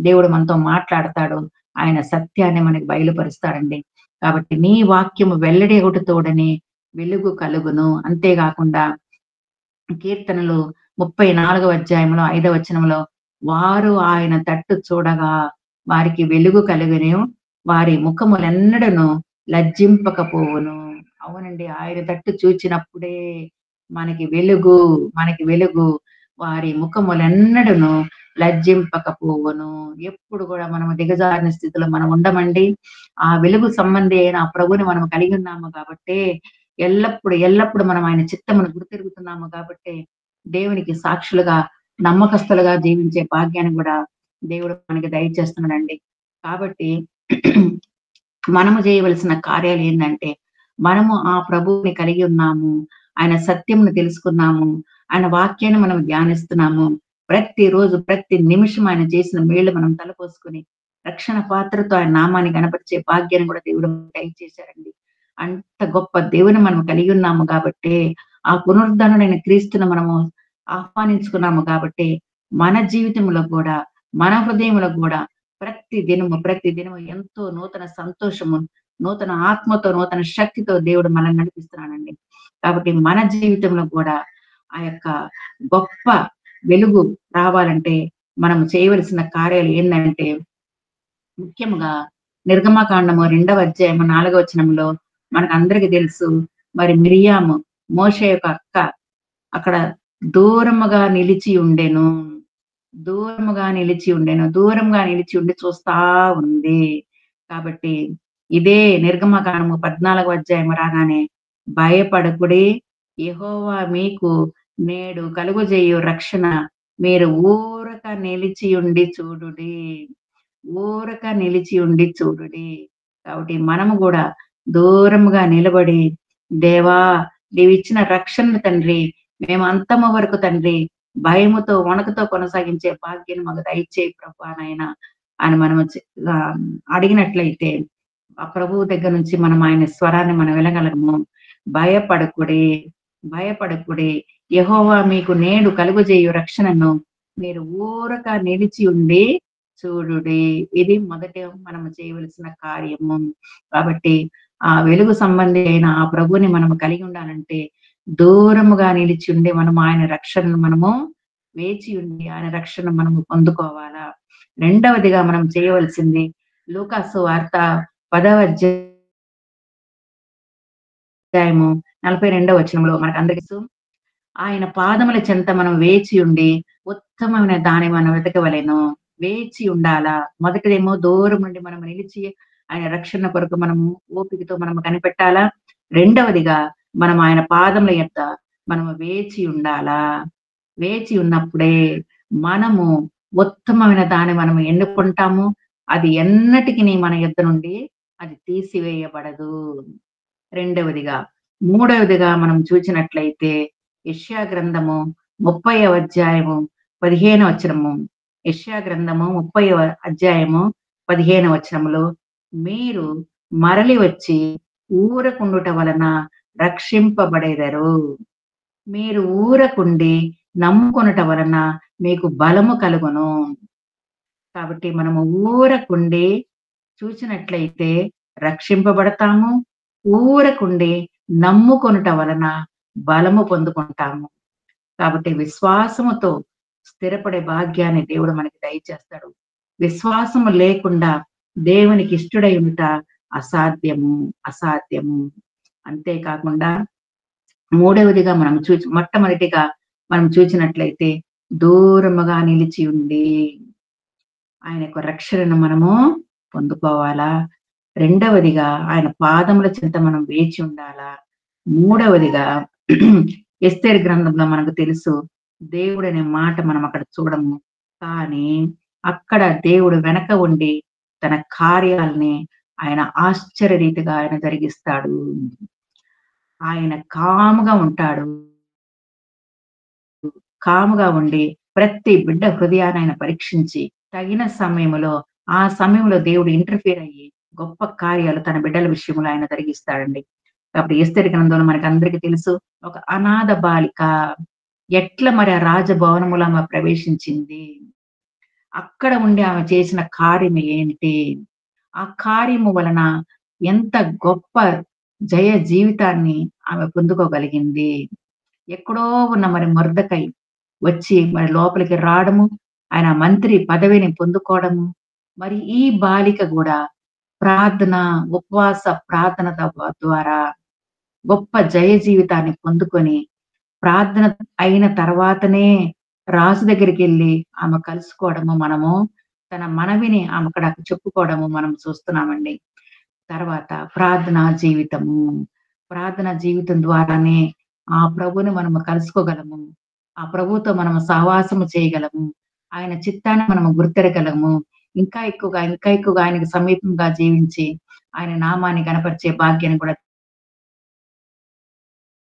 [SPEAKER 2] దేవుడు మనతో మాట్లాడతాడు. ఆయన సత్యాన్ని మనకి బయలుపరుస్తాడండి. కాబట్టి నీ వాక్యము వెల్లడి ఒకటితోడని వెలుగు కలుగును. అంతేకాకుండా కీర్తనలు 34వ అధ్యాయంలో 5వ వచనంలో వారు ఆయన తట్టు చూడగా వారికి వెలుగు కలుగును, వారి ముఖములెన్నడను లజ్జింపకపోవును. అవునండి. ఆయన తట్టు చూచినప్పుడే మనకి వెలుగు, వారి ముఖములెన్నడను లజ్జింపకపోవును. ఎప్పుడు కూడా మనము దిగజారిన స్థితిలో మనం ఉండమండి. ఆ వెలుగు సంబంధి అయిన ఆ ప్రభుని మనం కలిగి ఉన్నాము కాబట్టి ఎల్లప్పుడు మనం ఆయన చిత్తమును గుర్తెరుగుతున్నాము కాబట్టి దేవునికి సాక్షులుగా, నమ్మకస్తులుగా జీవించే భాగ్యాన్ని కూడా దేవుడు మనకి దయచేస్తున్నాడండి. కాబట్టి మనము చేయవలసిన కార్యాలు ఏందంటే, మనము ఆ ప్రభువుని కలిగి ఉన్నాము. ఆయన సత్యమును తెలుసుకున్నాము. ఆయన వాక్యాన్ని మనం ధ్యానిస్తున్నాము. ప్రతిరోజు, ప్రతి నిమిషం ఆయన చేసిన మేళ్ళు మనం తలపోసుకొని, రక్షణ పాత్రతో ఆయన నామాన్ని గణపరిచే భాగ్యాన్ని కూడా దేవుడు దయచేశారండి. అంత గొప్ప దేవుని మనం కలిగి ఉన్నాము కాబట్టే, ఆ పునరుద్ధరణుడైన క్రీస్తును మనము ఆహ్వానించుకున్నాము కాబట్టే, మన జీవితంలో కూడా, మన హృదయంలో కూడా ప్రతి దినము ఎంతో నూతన సంతోషము, నూతన ఆత్మతో, నూతన శక్తితో దేవుడు మనల్ని నడిపిస్తున్నాడండి. కాబట్టి మన జీవితంలో కూడా ఆ యొక్క గొప్ప వెలుగు రావాలంటే మనం చేయవలసిన కార్యాలు ఏందంటే, ముఖ్యంగా నిర్గమకాండము 2వ అధ్యాయము 4వ వచనంలో మనకందరికి తెలుసు. మరి మిరియాము, మోషే యొక్క అక్క, అక్కడ దూరముగా నిలిచి ఉండెను. దూరంగా నిలిచి ఉండి చూస్తా ఉంది. కాబట్టి ఇదే నిర్గమకాండము 14వ అధ్యాయం రాగానే, భయపడకుడి, యెహోవా మీకు నేడు కలుగజేయు రక్షణ, మీరు ఊరక నిలిచి ఉండి చూడుడి. కాబట్టి మనము కూడా దూరముగా నిలబడి, దేవా నీవిచ్చిన రక్షణను తండ్రి, మేము అంతము వరకు తండ్రి భయముతో, వణుకుతో కొనసాగించే భాగ్యాన్ని మాకు దయచేయి ప్రభువా నాయన అని మనము అడిగినట్లయితే, ఆ ప్రభువు దగ్గర నుంచి మనం ఆయన స్వరాన్ని మనం వినగలము. భయపడకుడి, యెహోవా మీకు నేడు కలుగజేయు రక్షణను మీరు ఊరక నిలిచి ఉండి చూడుడి. ఇది మొదట మనం చేయవలసిన కార్యము. కాబట్టి ఆ వెలుగు సంబంధి అయిన ఆ ప్రభుని మనము కలిగి ఉండాలంటే, దూరముగా నిలిచి ఉండి మనం ఆయన రక్షణను మనము వేచి ఉండి ఆయన రక్షణ మనము పొందుకోవాలా. రెండవదిగా మనం చేయవలసింది, లూకాసు వార్త 10వ అధ్యాయము 42వ వచనంలో మనకందరికీ తెలుసు. ఆయన పాదముల చెంత మనం వేచి ఉండి ఉత్తమమైన దాన్ని మనం వెతకవలెను. వేచి ఉండాలా. మొదటిదేమో దూరం నుండి మనం నిలిచి ఆయన రక్షణ కొరకు మనము ఓపికతో మనము కనిపెట్టాలా. రెండవదిగా మనం ఆయన పాదముల యొద్ద మనము వేచి ఉండాలా. వేచి ఉన్నప్పుడే మనము ఉత్తమమైన దాన్ని మనము ఎన్నుకుంటాము. అది ఎన్నటికి మన యొద్ద నుండి అది తీసివేయబడదు. రెండవదిగా, మూడవదిగా మనం చూసినట్లయితే, యెషయా గ్రంథము 30వ అధ్యాయము 15వ వచనము, యెషయా గ్రంథము 30వ అధ్యాయము 15వ వచనములో, మీరు మరలి వచ్చి ఊరకుండుట వలన రక్షింపబడెదరు. మీరు ఊరకుండి నమ్ముకొనుట వలన మీకు బలము కలుగును. కాబట్టి మనము ఊరకుండి చూసినట్లయితే రక్షింపబడతాము. ఊరకుండి నమ్ముకొనుట వలన బలము పొందుకుంటాము. కాబట్టి విశ్వాసముతో స్థిరపడే భాగ్యాన్ని దేవుడు మనకి దయచేస్తాడు. విశ్వాసము లేకుండా దేవునికి ఇష్టడై ఉంట అసాధ్యము. అంతేకాకుండా మూడవదిగా మనం మొట్టమొదటిగా మనం చూసినట్లయితే, దూరముగా నిలిచి ఉండి ఆయన యొక్క రక్షణను మనము పొందుకోవాలా. రెండవదిగా ఆయన పాదముల చెంత మనం వేచి ఉండాలా. మూడవదిగా ఎస్తేరు గ్రంథంలో మనకు తెలుసు, దేవుడు అనే మాట మనం అక్కడ చూడము. కానీ అక్కడ దేవుడు వెనక ఉండి తన కార్యాలని ఆయన ఆశ్చర్యరీతిగా ఆయన జరిగిస్తాడు. ఆయన కాముగా ఉండి ప్రతి బిడ్డ హృదయాన్ని ఆయన పరీక్షించి తగిన సమయంలో, ఆ సమయంలో దేవుడు ఇంటర్ఫీర్ అయ్యి గొప్ప కార్యాలు తన బిడ్డల విషయంలో ఆయన జరిగిస్తాడండి. కాబట్టి ఎస్తేరు గ్రంథంలో మనకి అందరికీ తెలుసు, ఒక అనాథ బాలిక ఎట్లా మరి ఆ రాజభవనములో ఆమె ప్రవేశించింది. అక్కడ ఉండి ఆమె చేసిన కార్యం ఏంటి? ఆ కార్యము వలన ఎంత గొప్ప జయ జీవితాన్ని ఆమె పొందుకోగలిగింది. ఎక్కడో ఉన్న మరి మొర్దెకై వచ్చి మరి లోపలికి రావడము, ఆయన మంత్రి పదవిని పొందుకోవడము, మరి ఈ బాలిక కూడా ప్రార్థన, ఉపవాస ప్రార్థన ద్వారా గొప్ప జయ జీవితాన్ని పొందుకొని, ప్రార్థన అయిన తర్వాతనే రాజు దగ్గరికి వెళ్ళి ఆమె కలుసుకోవడము, మనము తన మనవిని ఆమె అక్కడ చెప్పుకోవడము మనం చూస్తున్నామండి. తర్వాత ప్రార్థనా జీవితం ద్వారానే ఆ ప్రభుని మనము కలుసుకోగలము. ఆ ప్రభువుతో మనము సహవాసము చేయగలము. ఆయన చిత్తాన్ని మనము గుర్తెరగలము. ఇంకా ఎక్కువగా ఆయనకు సమీపంగా జీవించి, ఆయన నామాన్ని గణపరిచే భాగ్యాన్ని కూడా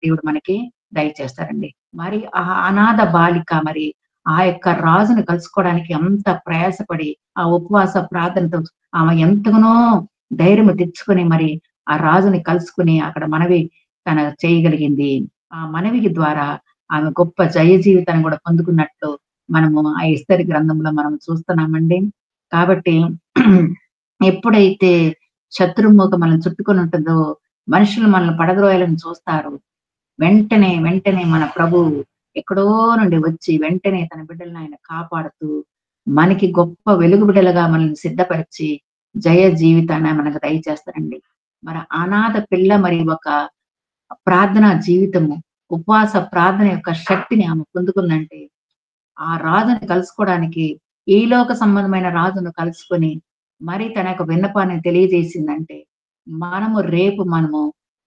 [SPEAKER 2] దేవుడు మనకి దయచేస్తారండి. మరి ఆ అనాథ బాలిక మరి ఆ యొక్క రాజుని కలుసుకోవడానికి అంత ప్రయాసపడి, ఆ ఉపవాస ప్రార్థనతో ఆమె ఎంతగానో ధైర్యం తెచ్చుకొని మరి ఆ రాజుని కలుసుకొని అక్కడ మనవి తన చేయగలిగింది. ఆ మనవికి ద్వారా ఆమె గొప్ప జయ జీవితాన్ని కూడా పొందుకున్నట్లు మనము ఆ ఎస్తేరు గ్రంథంలో మనం చూస్తున్నామండి. కాబట్టి ఎప్పుడైతే శత్రుమూక మనల్ని చుట్టుకొని ఉంటుందో, మనుషులు మనల్ని పడద్రోయాలని చూస్తారు. వెంటనే మన ప్రభువు ఎక్కడో నుండి వచ్చి వెంటనే తన బిడ్డలను ఆయన కాపాడుతూ, మనకి గొప్ప వెలుగు బిడ్డలుగా మనల్ని సిద్ధపరిచి, జయ జీవితాన్ని మనకు దయచేస్తారండి. మరి అనాథ పిల్ల మరి ఒక ప్రార్థనా జీవితము, ఉపవాస ప్రార్థన యొక్క శక్తిని ఆమె పొందుకుందంటే, ఆ రాజుని కలుసుకోవడానికి ఈ లోక సంబంధమైన రాజును కలుసుకొని, మరి తన యొక్క విన్నపాన్ని తెలియజేసిందంటే, మనము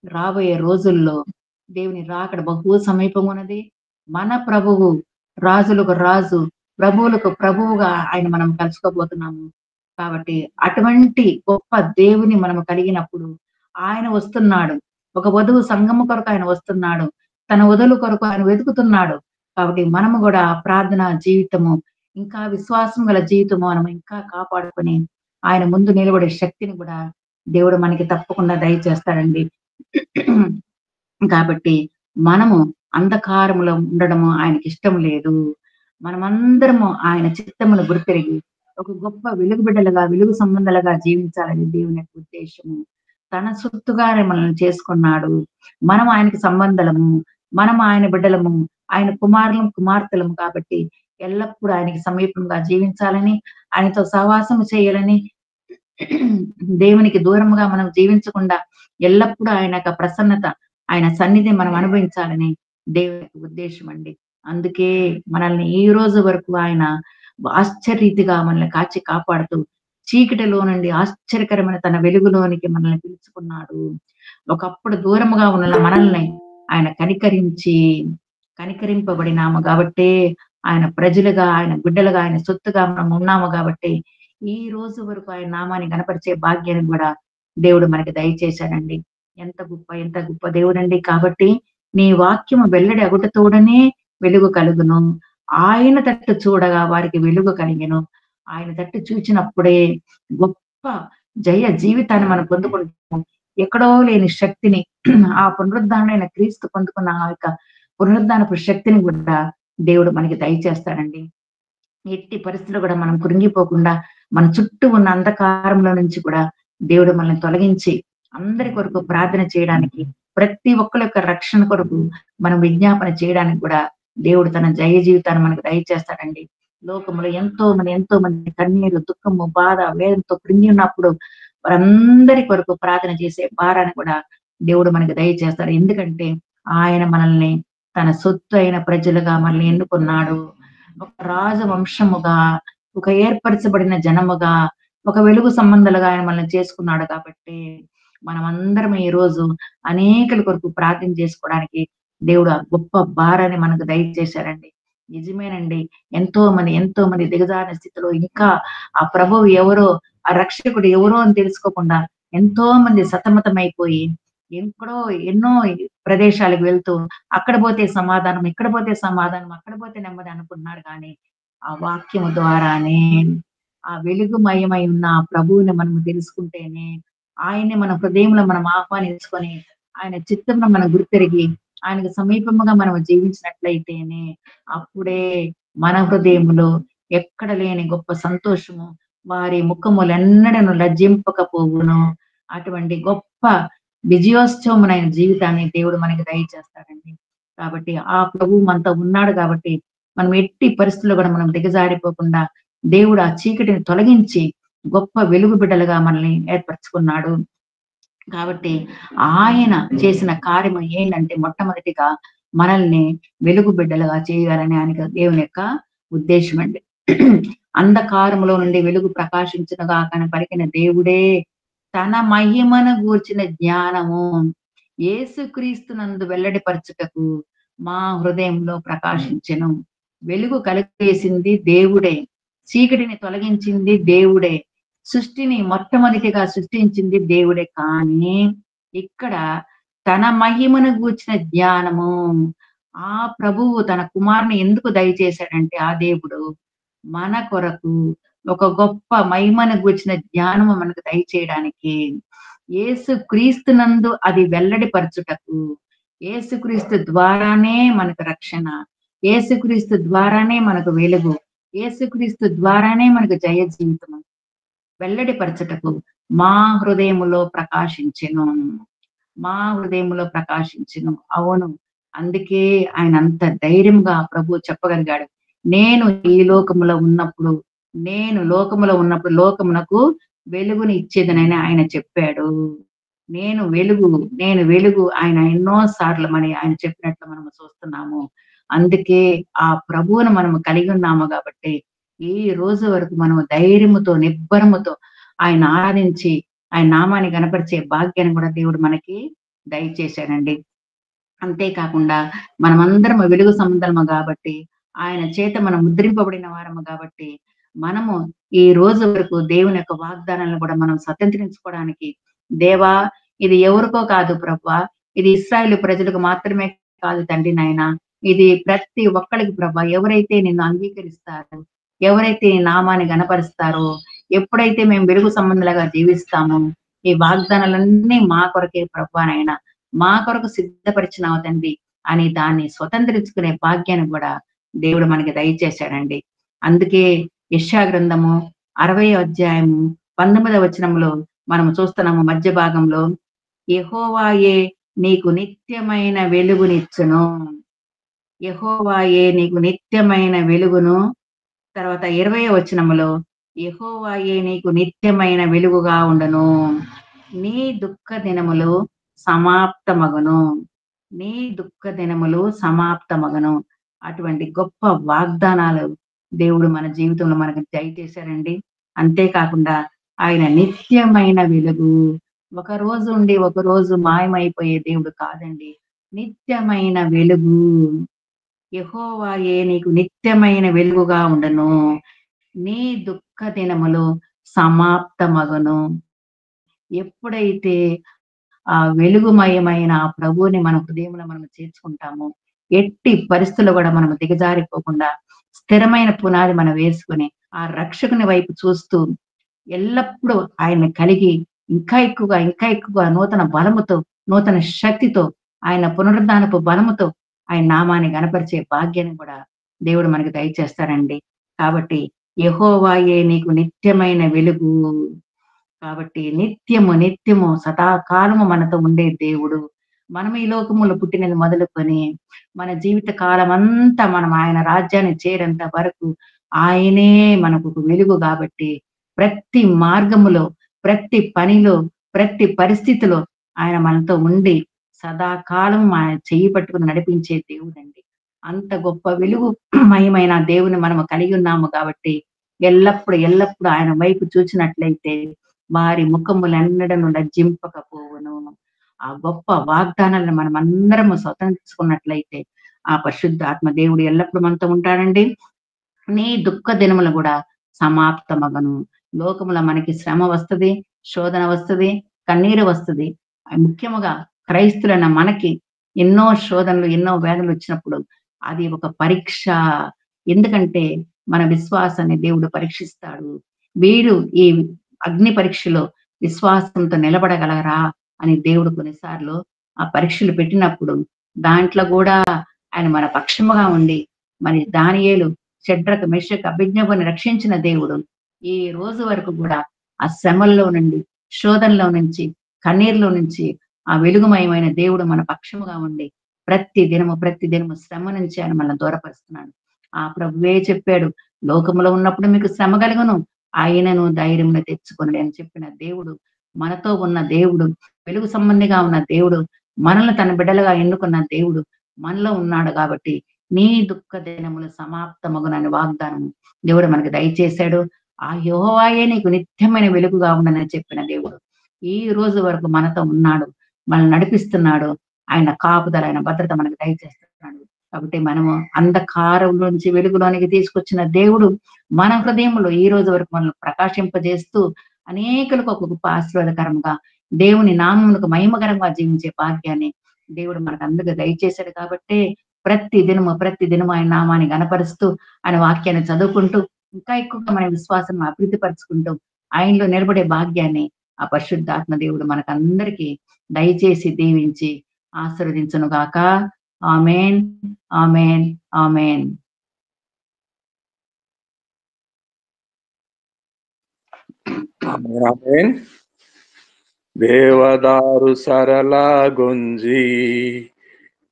[SPEAKER 2] రాబోయే రోజుల్లో దేవుని రాకడ బహు సమీపమున్నది. మన ప్రభువు రాజులకు రాజు, ప్రభువులకు ప్రభువుగా ఆయన మనం కలుసుకోబోతున్నాము. కాబట్టి అటువంటి గొప్ప దేవుని మనము కలిగినప్పుడు ఆయన వస్తున్నాడు. ఒక వధువు సంగము కొరకు ఆయన వస్తున్నాడు. తన వధువుల కొరకు ఆయన వెతుకుతున్నాడు. కాబట్టి మనము గూడా ప్రార్థనా జీవితము, ఇంకా విశ్వాసం గల జీవితము మనం ఇంకా కాపాడుకొని, ఆయన ముందు నిలబడే శక్తిని గూడా దేవుడు మనకి తప్పకుండా దయచేస్తాడండి. కాబట్టి మనము అంధకారములో ఉండడము ఆయనకిష్టం లేదు. మనమందరము ఆయన చిత్తమును గుర్తెరిగి, ఒక గొప్ప వెలుగు బిడ్డలుగా, వెలుగు సంబంధాలుగా జీవించాలని దేవుని యొక్క ఉద్దేశము. తన సొత్తుగానే మనల్ని చేసుకున్నాడు. మనం ఆయనకి సంబంధులము. మనం ఆయన బిడ్డలము. ఆయన కుమారులం, కుమార్తెలము కాబట్టి ఎల్లప్పుడూ ఆయనకి సమీపంగా జీవించాలని, ఆయనతో సహవాసము చేయాలని, దేవునికి దూరముగా మనం జీవించకుండా ఎల్లప్పుడూ ఆయన యొక్క ప్రసన్నత, ఆయన సన్నిధి మనం అనుభవించాలని దేవుని యొక్క ఉద్దేశం అండి. అందుకే మనల్ని ఈ రోజు వరకు ఆయన ఆశ్చర్యరీతిగా మనల్ని కాచి కాపాడుతూ, చీకటిలో నుండి ఆశ్చర్యకరమైన తన వెలుగులోనికి మనల్ని పిలుచుకున్నాడు. ఒకప్పుడు దూరముగా ఉన్న మనల్ని ఆయన కనికరింపబడినాము గాబట్టే, ఆయన ప్రజలుగా, ఆయన బిడ్డలుగా, ఆయన సొత్తుగా మనం ఉన్నాము గాబట్టి, ఈ రోజు వరకు ఆయన నామాన్ని గణపరిచే భాగ్యాన్ని గూడా దేవుడు మనకి దయచేశాడండి. ఎంత గొప్ప దేవుడండి. కాబట్టి నీ వాక్యము వెల్లడి అగుట తోడనే వెలుగు కలుగును. ఆయన తట్టు చూడగా వారికి వెలుగు కలిగెను. ఆయన తట్టు చూచినప్పుడే గొప్ప జయ జీవితాన్ని మనం పొందుకుంటాము. ఎక్కడో లేని శక్తిని ఆ పునరుద్ధానుడైన క్రీస్తు పొందుకున్న ఆ యొక్క పునరుద్ధానపు శక్తిని కూడా దేవుడు మనకి దయచేస్తాడండి. ఎట్టి పరిస్థితుల్లో కూడా మనం కృంగిపోకుండా, మన చుట్టూ ఉన్న అంధకారంలో నుంచి కూడా దేవుడు మనల్ని తొలగించి, అందరి కొరకు ప్రార్థన చేయడానికి, ప్రతి ఒక్కరి యొక్క రక్షణ కొరకు మనం విజ్ఞాపన చేయడానికి కూడా దేవుడు తన జయ జీవితాన్ని మనకు దయచేస్తాడండి. లోకంలో ఎంతో మంది కన్నీరు, దుఃఖము, బాధ, వేదనతో కృంగి ఉన్నప్పుడు వారందరి కొరకు ప్రార్థన చేసే భారాన్ని కూడా దేవుడు మనకి దయచేస్తాడు. ఎందుకంటే ఆయన మనల్ని తన సొత్తు అయిన ప్రజలుగా మనల్ని ఎన్నుకున్నాడు. ఒక రాజవంశముగా, ఒక ఏర్పరచబడిన జనముగా, ఒక వెలుగు సంబంధాలుగా ఆయన మనల్ని చేసుకున్నాడు కాబట్టి, మనమందరం ఈ రోజు అనేకుల కొరకు ప్రార్థన చేసుకోవడానికి దేవుడు ఆ గొప్ప భారాన్ని మనకు దయచేశారండి. నిజమేనండి. ఎంతో మంది దిగజారిన స్థితిలో ఇంకా ఆ ప్రభువు ఎవరో, ఆ రక్షకుడు ఎవరో అని తెలుసుకోకుండా ఎంతో మంది సతమతమైపోయి, ఎక్కడో ఎన్నో ప్రదేశాలకు వెళ్తూ అక్కడ పోతే సమాధానం, ఇక్కడ పోతే సమాధానం, అక్కడ పోతే నెమ్మది అనుకుంటున్నారు కానీ, ఆ వాక్యము ద్వారానే, ఆ వెలుగుమయమై ఉన్న ఆ ప్రభువుని మనము తెలుసుకుంటేనే, ఆయన్ని మన హృదయంలో మనం ఆహ్వానించుకొని, ఆయన చిత్తంలో మనం గుర్తెరిగి, ఆయనకు సమీపముగా మనం జీవించినట్లయితేనే, అప్పుడే మన హృదయములో ఎక్కడ లేని గొప్ప సంతోషము, వారి ముఖములెన్నడను లజ్జింపకపోవును. అటువంటి గొప్ప విజయోత్సవమునైన జీవితాన్ని దేవుడు మనకి దయచేస్తాడండి. కాబట్టి ఆ ప్రభువు మనతో ఉన్నాడు కాబట్టి, మనం ఎట్టి పరిస్థితుల్లో కూడా మనం దిగజారిపోకుండా, దేవుడు ఆ చీకటిని తొలగించి గొప్ప వెలుగు బిడ్డలుగా మనల్ని ఏర్పరచుకున్నాడు. కాబట్టి ఆయన చేసిన కార్యము ఏంటంటే, మొట్టమొదటిగా మనల్ని వెలుగు బిడ్డలుగా చేయాలని ఆయనకు దేవుని యొక్క ఉద్దేశం అండి. అంధకారములో నుండి వెలుగు ప్రకాశించునుగా కానీ పలికిన దేవుడే తన మహిమను గూర్చిన జ్ఞానము యేసుక్రీస్తునందు వెల్లడిపరచుటకు మా హృదయంలో ప్రకాశించెను. వెలుగు కలుగజేసింది దేవుడే, చీకటిని తొలగించింది దేవుడే, సృష్టిని మొట్టమొదటిగా సృష్టించింది దేవుడే. కానీ ఇక్కడ తన మహిమను గూర్చిన జ్ఞానము, ఆ ప్రభువు తన కుమారుని ఎందుకు దయచేశాడంటే ఆ దేవుడు మన కొరకు ఒక గొప్ప మహిమను గూర్చిన జ్ఞానము మనకు దయచేయడానికి, యేసు క్రీస్తునందు అది వెల్లడిపరచుటకు, యేసుక్రీస్తు ద్వారానే మనకు రక్షణ, యేసుక్రీస్తు ద్వారానే మనకు వెలుగు, యేసుక్రీస్తు ద్వారానే మనకు జయ జీవితము వెల్లడిపరచుటకు మా హృదయములో ప్రకాశించెను, మా హృదయములో ప్రకాశించెను. అవును, అందుకే ఆయన అంత ధైర్యంగా ప్రభు చెప్పగలిగాడు, నేను ఈ లోకములో ఉన్నప్పుడు, నేను లోకములో ఉన్నప్పుడు లోకమునకు వెలుగుని ఇచ్చేదనని ఆయన చెప్పాడు. నేను వెలుగు, నేను వెలుగు ఆయన ఎన్నో సార్లు ఆయన చెప్పినట్లు మనం చూస్తున్నాము. అందుకే ఆ ప్రభువును మనము కలిగి ఉన్నాము కాబట్టి ఈ రోజు వరకు మనము ధైర్యముతో నిబ్బరముతో ఆయన ఆరాధించి ఆయన నామాన్ని గణపరిచే భాగ్యాన్ని కూడా దేవుడు మనకి దయచేశాడండి. అంతేకాకుండా మనమందరం వెలుగు సంబంధము కాబట్టి, ఆయన చేత మనం ముద్రింపబడిన వారము కాబట్టి, మనము ఈ రోజు వరకు దేవుని యొక్క వాగ్దానాలను కూడా మనం స్వతంత్రించుకోవడానికి, దేవా ఇది ఎవరికో కాదు ప్రభువా, ఇది ఇశ్రాయేలు ప్రజలకు మాత్రమే కాదు తండ్రి నాయన, ఇది ప్రతి ఒక్కరికి ప్రభా, ఎవరైతే నిన్ను అంగీకరిస్తారో, ఎవరైతే నీ నామాన్ని గణపరుస్తారో, ఎప్పుడైతే మేము వెలుగు సంబంధులుగా జీవిస్తామో, ఈ వాగ్దానాలన్నీ మా కొరకే ప్రభువా నాయన, మా కొరకు సిద్ధపరిచినావు తండ్రి అని దాన్ని స్వతంత్రించుకునే భాగ్యాన్ని కూడా దేవుడు మనకి దయచేశాడండి. అందుకే యెషయా గ్రంథము 60వ అధ్యాయము 19వ వచనంలో మనం చూస్తున్నాము మధ్య భాగంలో, యెహోవాయే నీకు నిత్యమైన వెలుగునిచ్చును, యెహోవాయే నీకు నిత్యమైన వెలుగును. తర్వాత 20వ వచనములో, యెహోవాయే నీకు నిత్యమైన వెలుగుగా ఉండను, నీ దుఃఖ దినములు సమాప్తమగును, నీ దుఃఖ దినములు సమాప్తమగును. అటువంటి గొప్ప వాగ్దానాలు దేవుడు మన జీవితంలో మనకు దయచేశారండి. అంతేకాకుండా ఆయన నిత్యమైన వెలుగు, ఒక రోజు ఉండి ఒక రోజు మాయమైపోయే దేవుడు కాదండి, నిత్యమైన వెలుగు. యెహోవాయే నీకు నిత్యమైన వెలుగుగా ఉండను, నీ దుఃఖ దినములు సమాప్తమగును. ఎప్పుడైతే ఆ వెలుగుమయమైన ఆ ప్రభువుని మన హృదయంలో మనం చేర్చుకుంటాము, ఎట్టి పరిస్థితుల్లో కూడా మనం దిగజారిపోకుండా స్థిరమైన పునాది మనం వేసుకుని ఆ రక్షకుని వైపు చూస్తూ ఎల్లప్పుడూ ఆయన్ని కలిగి ఇంకా ఎక్కువగా ఇంకా ఎక్కువగా నూతన బలముతో నూతన శక్తితో ఆయన పునరుద్ధానపు బలముతో ఆయన నామాన్ని గణపరిచే భాగ్యాన్ని కూడా దేవుడు మనకి దయచేస్తారండి. కాబట్టి యెహోవాయే నీకు నిత్యమైన వెలుగు. కాబట్టి నిత్యము నిత్యము సదాకాలము మనతో ఉండే దేవుడు. మనం ఈ లోకములో పుట్టినది మొదలుకొని మన జీవిత కాలం అంతా మనం ఆయన రాజ్యాన్ని చేరేంత వరకు ఆయనే మనకు ఒక వెలుగు. కాబట్టి ప్రతి మార్గములో, ప్రతి పనిలో, ప్రతి పరిస్థితిలో ఆయన మనతో ఉండి సదాకాలం ఆయన చెయ్యి పట్టుకుని నడిపించే దేవుడండి. అంత గొప్ప వెలుగు మయమైన దేవుని మనము కలిగి ఉన్నాము కాబట్టి ఎల్లప్పుడు ఎల్లప్పుడు ఆయన వైపు చూచినట్లయితే వారి ముఖములెన్నడను లజ్జింపకపోవును. ఆ గొప్ప వాగ్దానాలను మనం అందరము స్వతంత్రించుకున్నట్లయితే ఆ పరిశుద్ధ ఆత్మ దేవుడు ఎల్లప్పుడు మనతో ఉంటాడండి. నీ దుఃఖ దినములు కూడా సమాప్తమగను. లోకములో మనకి శ్రమ వస్తది, శోధన వస్తది, కన్నీరు వస్తది. ముఖ్యముగా క్రైస్తులైన మనకి ఎన్నో శోధనలు, ఎన్నో వేదనలు వచ్చినప్పుడు అది ఒక పరీక్ష. ఎందుకంటే మన విశ్వాసాన్ని దేవుడు పరీక్షిస్తాడు. వీరు ఈ అగ్ని పరీక్షలో విశ్వాసంతో నిలబడగలరా అని దేవుడు కొన్నిసార్లు ఆ పరీక్షలు పెట్టినప్పుడు దాంట్లో కూడా ఆయన మన పక్షముగా ఉండి మరి దానియేలు, షడ్రకు, మెషకు, అబేద్నెగోని రక్షించిన దేవుడు ఈ రోజు వరకు కూడా ఆ శ్రమల్లో నుండి, శోధనలో నుంచి, కన్నీరులో నుంచి ఆ వెలుగుమయమైన దేవుడు మన పక్షముగా ఉండి ప్రతి దినము శ్రమ నుంచి ఆయన మనల్ని దూరపరుస్తున్నాడు. ఆ ప్రభువే చెప్పాడు, లోకములో ఉన్నప్పుడు మీకు శ్రమ కలుగును, ఆయనను ధైర్యమును తెచ్చుకొనుడి అని చెప్పిన దేవుడు, మనతో ఉన్న దేవుడు, వెలుగు సంబంధిగా ఉన్న దేవుడు, మనల్ని తన బిడ్డలుగా ఎన్నుకున్న దేవుడు మనలో ఉన్నాడు. కాబట్టి నీ దుఃఖ దినములు సమాప్తమగునని వాగ్దానం దేవుడు మనకి దయచేశాడు. ఆ యెహోవాయే నీకు నిత్యమైన వెలుగుగా ఉండనని చెప్పిన దేవుడు ఈ రోజు వరకు మనతో ఉన్నాడు, మనల్ని నడిపిస్తున్నాడు. ఆయన కాపుదల, ఆయన భద్రత మనకు దయచేస్తున్నాడు. కాబట్టి మనము అంధకారం నుంచి వెలుగులోనికి తీసుకొచ్చిన దేవుడు మన హృదయంలో ఈ రోజు వరకు మనల్ని ప్రకాశింపజేస్తూ అనేకులకు ఒక గొప్ప ఆశీర్వాదకరంగా దేవుని నామమునకు మహిమకరంగా జీవించే భాగ్యాన్ని దేవుడు మనకు అందరికీ దయచేశాడు. కాబట్టి ప్రతి దినము ఆయన నామాన్ని గణపరుస్తూ ఆయన వాక్యాన్ని చదువుకుంటూ ఇంకా ఎక్కువగా మన విశ్వాసం అభివృద్ధి పరుచుకుంటూ ఆయనలో నిలబడే భాగ్యాన్ని ఆ పరిశుద్ధాత్మ దేవుడు మనకందరికీ దయచేసి దీవించి ఆశీర్వదించును గాక. ఆమేన్, ఆమేన్, ఆమేన్.
[SPEAKER 3] ఆమేన్. దేవదారు సరళ గుంజి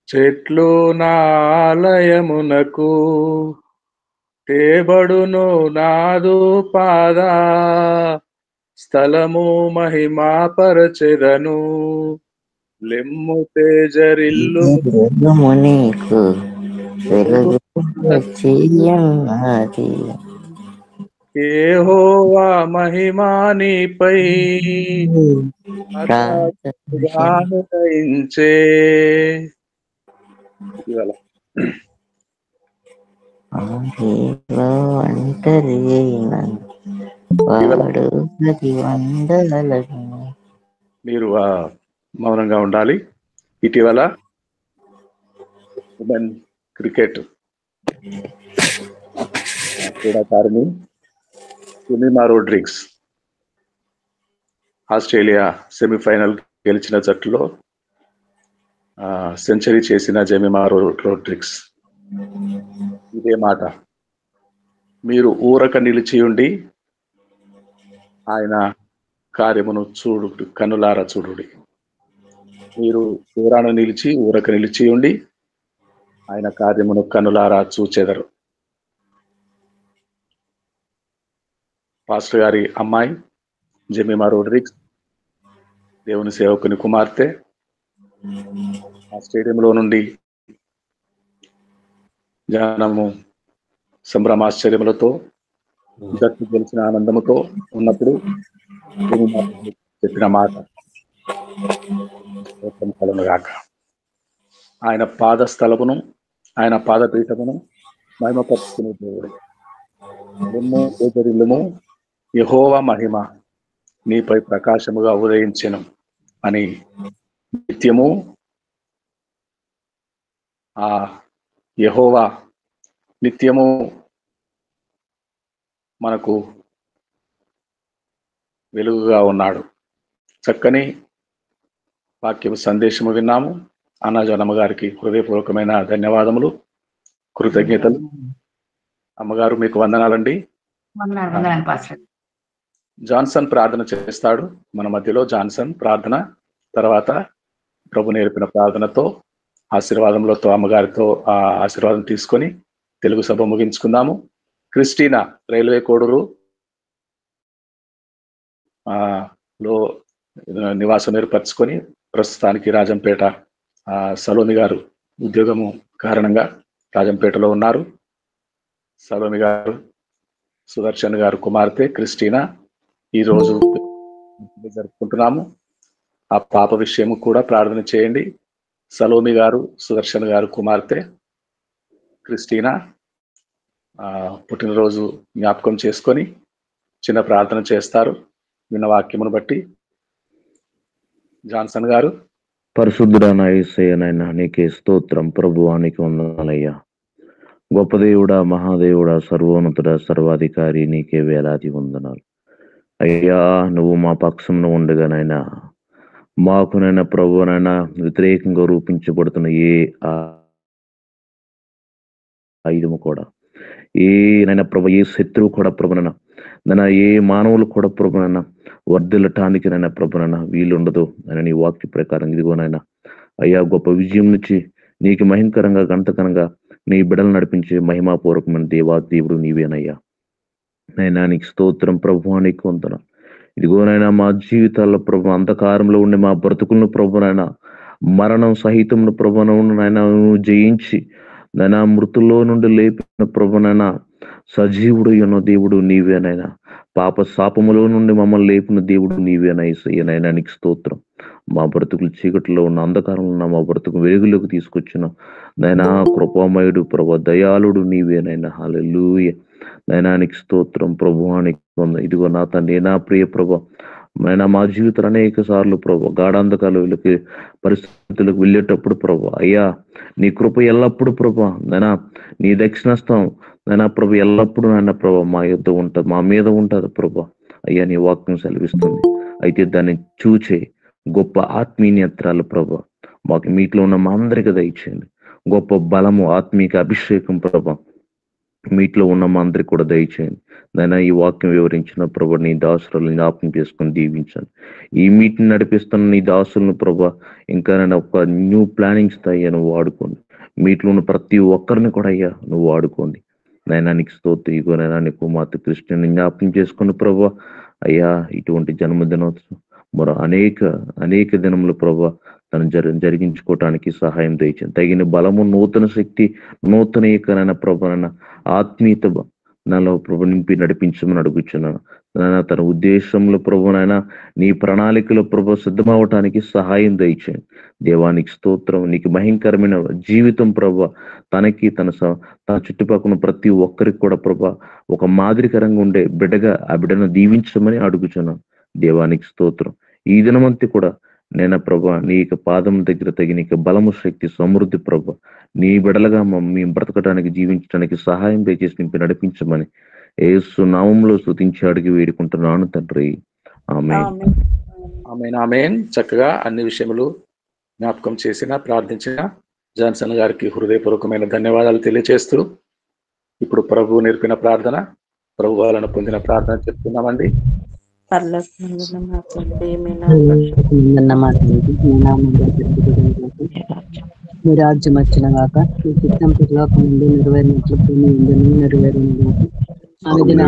[SPEAKER 3] చెట్లు నాలయమునకు తేబడును నాదు పాద స్థలము మహిమా పరచెదను లెమ్ము తేజరిల్లు
[SPEAKER 4] నీకు వెలుగు వచ్చి
[SPEAKER 3] యెహోవా మహిమా నీపై అనుగ్రహించే. ఇవాళ
[SPEAKER 4] ఒంటరి వాడు
[SPEAKER 3] మీరు మౌనంగా ఉండాలి. ఇటీవల ఉమెన్ క్రికెట్ క్రీడాకారిణి జెమిమా రోడ్రిగ్స్ ఆస్ట్రేలియా సెమీఫైనల్ గెలిచిన జట్టులో సెంచరీ చేసిన జెమిమా రోడ్రిగ్స్ ఇదే మాట, మీరు ఊరక నిలిచియుండి ఆయన కార్యమును చూడు కన్నులారా చూడుడి. మీరు దూరాన నిలిచి ఊరక నిలిచియుండి ఆయన కార్యమును కన్నులారా చూచెదరు. పాస్టర్ గారి అమ్మాయి జెమిమా రోడ్రిగ్స్ దేవుని సేవకుని కుమార్తె ఆ స్టేడియంలో నుండి జనము సంభ్రమాశ్చర్యములతో జట్టు గెలిచిన ఆనందముతో ఉన్నప్పుడు చెప్పిన మాట కలుగుగాక. ఆయన పాద స్థలమును ఆయన పాదపీఠమును మహిమపరుచుకునే దేవుడు. ఎదురిల్లుము యెహోవా మహిమ నీపై ప్రకాశముగా ఉదయించెను అని నిత్యము ఆ యెహోవా నిత్యము మనకు వెలుగుగా ఉన్నాడు. చక్కని వాక్యము సందేశము విన్నాము. అన్నజనమ్మ గారికి హృదయపూర్వకమైన ధన్యవాదములు, కృతజ్ఞతలు. అమ్మగారు మీకు వందనాలండి. జాన్సన్ ప్రార్థన చేస్తాడు మన మధ్యలో. జాన్సన్ ప్రార్థన తర్వాత ప్రభు నేర్పిన ప్రార్థనతో ఆశీర్వాదములతో అమ్మగారితో ఆ ఆశీర్వాదం తీసుకొని తెలుగు సభ ముగించుకుందాము. క్రిస్టీనా రైల్వే కోడూరు లో నివాసం ఏర్పరచుకొని ప్రస్తుతానికి రాజంపేట సలోమి గారు ఉద్యోగము కారణంగా రాజంపేటలో ఉన్నారు. సలోమి గారు సుదర్శన్ గారు కుమార్తె క్రిస్టీనా ఈరోజు జరుపుకుంటున్నాము. ఆ పాప విషయము కూడా ప్రార్థన చేయండి. సలోమి గారు సుదర్శన్ గారు కుమార్తె క్రిస్టీనా పుట్టినరోజు జ్ఞాపకం చేసుకొని చిన్న ప్రార్థన చేస్తారు విన్న వాక్యమును బట్టి. జాన్సన్ గారు.
[SPEAKER 5] పరిశుద్ధుడైన యేసయ్యనైనా నీకే స్తోత్రం ప్రభువానికి వందనాలయ్యా. గొప్ప దేవుడా, మహాదేవుడా, సర్వోన్నతుడా, సర్వాధికారి నీకే వేలాది వందనాలు అయ్యా. నువ్వు మా పక్షంలో ఉండగానైనా మాకునైనా ప్రభువునైనా వ్యతిరేకంగా రూపించబడుతున్న ఏ ఆయుధము కూడా, ఏనైనా ప్రభు, ఏ శత్రువు కూడా ప్రభునైనా నైనా ఏ మానవులు కూడా ప్రభునైనా వర్ధిల్లటానికి నైనా ప్రభునైనా వీలుండదు అని నీ వాక్య ప్రకారం ఇదిగోనైనా అయ్యా గొప్ప విజయం నుంచి నీకు మహిమకరంగా గంటకరంగా నీ బిడలు నడిపించే మహిమాపూర్వకమైన దేవుడు నీవేనయ్యా. నైనా నీకు స్తోత్రం ప్రభువానికి వందనాలు. ఇదిగోనైనా మా జీవితాల్లో ప్రభు అంధకారంలో ఉండే మా బ్రతుకులను ప్రభునైనా మరణం సహితమును ప్రభునైనా జయించి నైనా మృతుల్లో నుండి లేపిన ప్రభునైనా సజీవుడు అన్న దేవుడు నీవేనైనా. పాప శాపములో నుండి మమ్మల్ని లేపిన దేవుడు నీవేనైనా. నీకు స్తోత్రం. మా బ్రతుకులు చీకటిలో ఉన్న అంధకారంలో ఉన్న మా బ్రతుకు వెలుగులోకి తీసుకొచ్చిన నైనా కృపామయుడు ప్రభా, దయాళుడు నీవేనైనా. హల్లెలూయా. నైనానికి స్తోత్రం ప్రభువానికి. ఇదిగో నా తండ్రి, నా ప్రియ ప్రభా, నైనా మా జీవితాలు అనేక సార్లు ప్రభా గాఢాంధకాలకి పరిస్థితులకు వెళ్ళేటప్పుడు ప్రభా, అయ్యా నీ కృప ఎల్లప్పుడు ప్రభా, నైనా నీ దక్షిణస్థం నైనా ప్రభు ఎల్లప్పుడూ నాయన ప్రభా మా యొద్ద ఉంటుంది, మా మీద ఉంటుంది ప్రభా. అయ్యా నీ వాక్యం సెలవిస్తుంది. అయితే దాన్ని చూచే గొప్ప ఆత్మీయత్రాలు ప్రభా మాకు మీట్లో ఉన్న మా అందరికీ దయచేయండి. గొప్ప బలము, ఆత్మీక అభిషేకం ప్రభా మీట్లో ఉన్న మా అందరికి కూడా దయచేయండి. నైనా ఈ వాక్యం వివరించిన ప్రభా నీ దాసులను జ్ఞాపకం చేసుకుని దీవించాను. ఈ మీటిని నడిపిస్తున్న నీ దాసులను ప్రభా ఇంకా నేను ఒక న్యూ ప్లానింగ్స్ అయ్యా నువ్వు వాడుకోండి. మీట్లో ఉన్న ప్రతి ఒక్కరిని కూడా అయ్యా నువ్వు వాడుకోండి. నైనా నీకు స్తోత్రం. ఇగో నైనా నీ కుమార్తె కృష్ణని జ్ఞాపకం చేసుకుని ప్రభా అయ్యా ఇటువంటి జన్మదినోత్సవం మరో అనేక దినములు ప్రభా తను జరిగించుకోవటానికి సహాయం దయచేయండి. తగిన బలము, నూతన శక్తి, నూతన ప్రభాన ఆత్మీయత నాలో ప్రభు నింపి నడిపించమని అడుగుచున్నాను. నాయన తన ఉద్దేశంలో ప్రభు నాయన నీ ప్రణాళికలో ప్రభు సిద్ధమవటానికి సహాయం దయచేయండి. దేవానికి స్తోత్రం. నీకు భయంకరమైన జీవితం ప్రభు తనకి తన చుట్టుపక్కల ప్రతి ఒక్కరికి కూడా ప్రభు ఒక మాదిరికరంగా ఉండే బిడ్డగా ఆ బిడ్డను దీవించమని అడుగుచున్నాను. దేవానికి స్తోత్రం. ఈ దినమంతా కూడా నేను ప్రభా నీ పాదం దగ్గర తగి నీకు బలము, శక్తి, సమృద్ధి ప్రభా నీ బిడలుగా మేము బ్రతకడానికి, జీవించడానికి సహాయం దయచేసి నింపి నడిపించమని యేసు నామములో స్తుతించి అడిగి వేడుకుంటున్నాను తండ్రి. ఆమేన్.
[SPEAKER 3] ఆమేన్. ఆమేన్. చక్కగా అన్ని విషయములు జ్ఞాపకం చేసిన, ప్రార్థించిన జాన్సన్ గారికి హృదయపూర్వకమైన ధన్యవాదాలు తెలియజేస్తూ ఇప్పుడు ప్రభు నేర్పిన ప్రార్థన, ప్రభు వాళ్ళను పొందిన ప్రార్థన చెప్తున్నామండి.
[SPEAKER 6] మీ రాజ్యం వచ్చిన గాక, మీ చిత్తం పరలోకం నుండి నెరవేరినట్లు భూమి నుండి నెరవేరును గాక. అనుదిన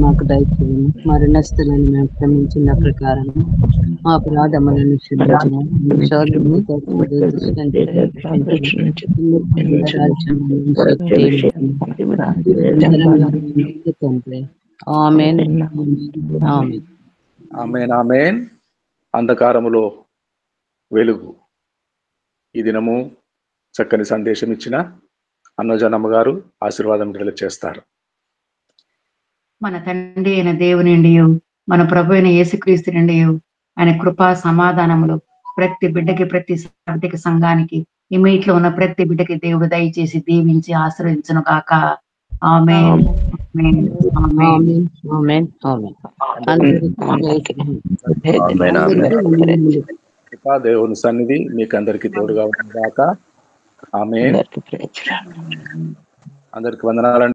[SPEAKER 6] మాకు దయచేయండి. మా రుణస్థులను మేము క్షమించిన ప్రకారం మా అపరాధములను క్షమించము. ఆమేన్.
[SPEAKER 3] ఆమేన్. ఆమేన్. అంధకారములో వెలుగు ఈ దినము చక్కని సందేశం ఇచ్చిన అన్నజనమ్మ గారు ఆశీర్వాదం చేస్తారు.
[SPEAKER 2] మన తండ్రి అయిన దేవుని నుండి, మన ప్రభు అయిన యేసుక్రీస్తు నుండి ఆయన కృపా సమాధానములు ప్రతి బిడ్డకి, ప్రతి సాధిక సంఘానికి, ఈ మీట్లో ఉన్న ప్రతి బిడ్డకి దేవుడు దయచేసి దీవించి ఆశీర్వదించును గాక. ఆమేన్.
[SPEAKER 3] దేవుని సన్నిధి మీకు అందరికి తోడుగా ఉంటుంది గాక. ఆమేన్. అందరికి వందనాలండి.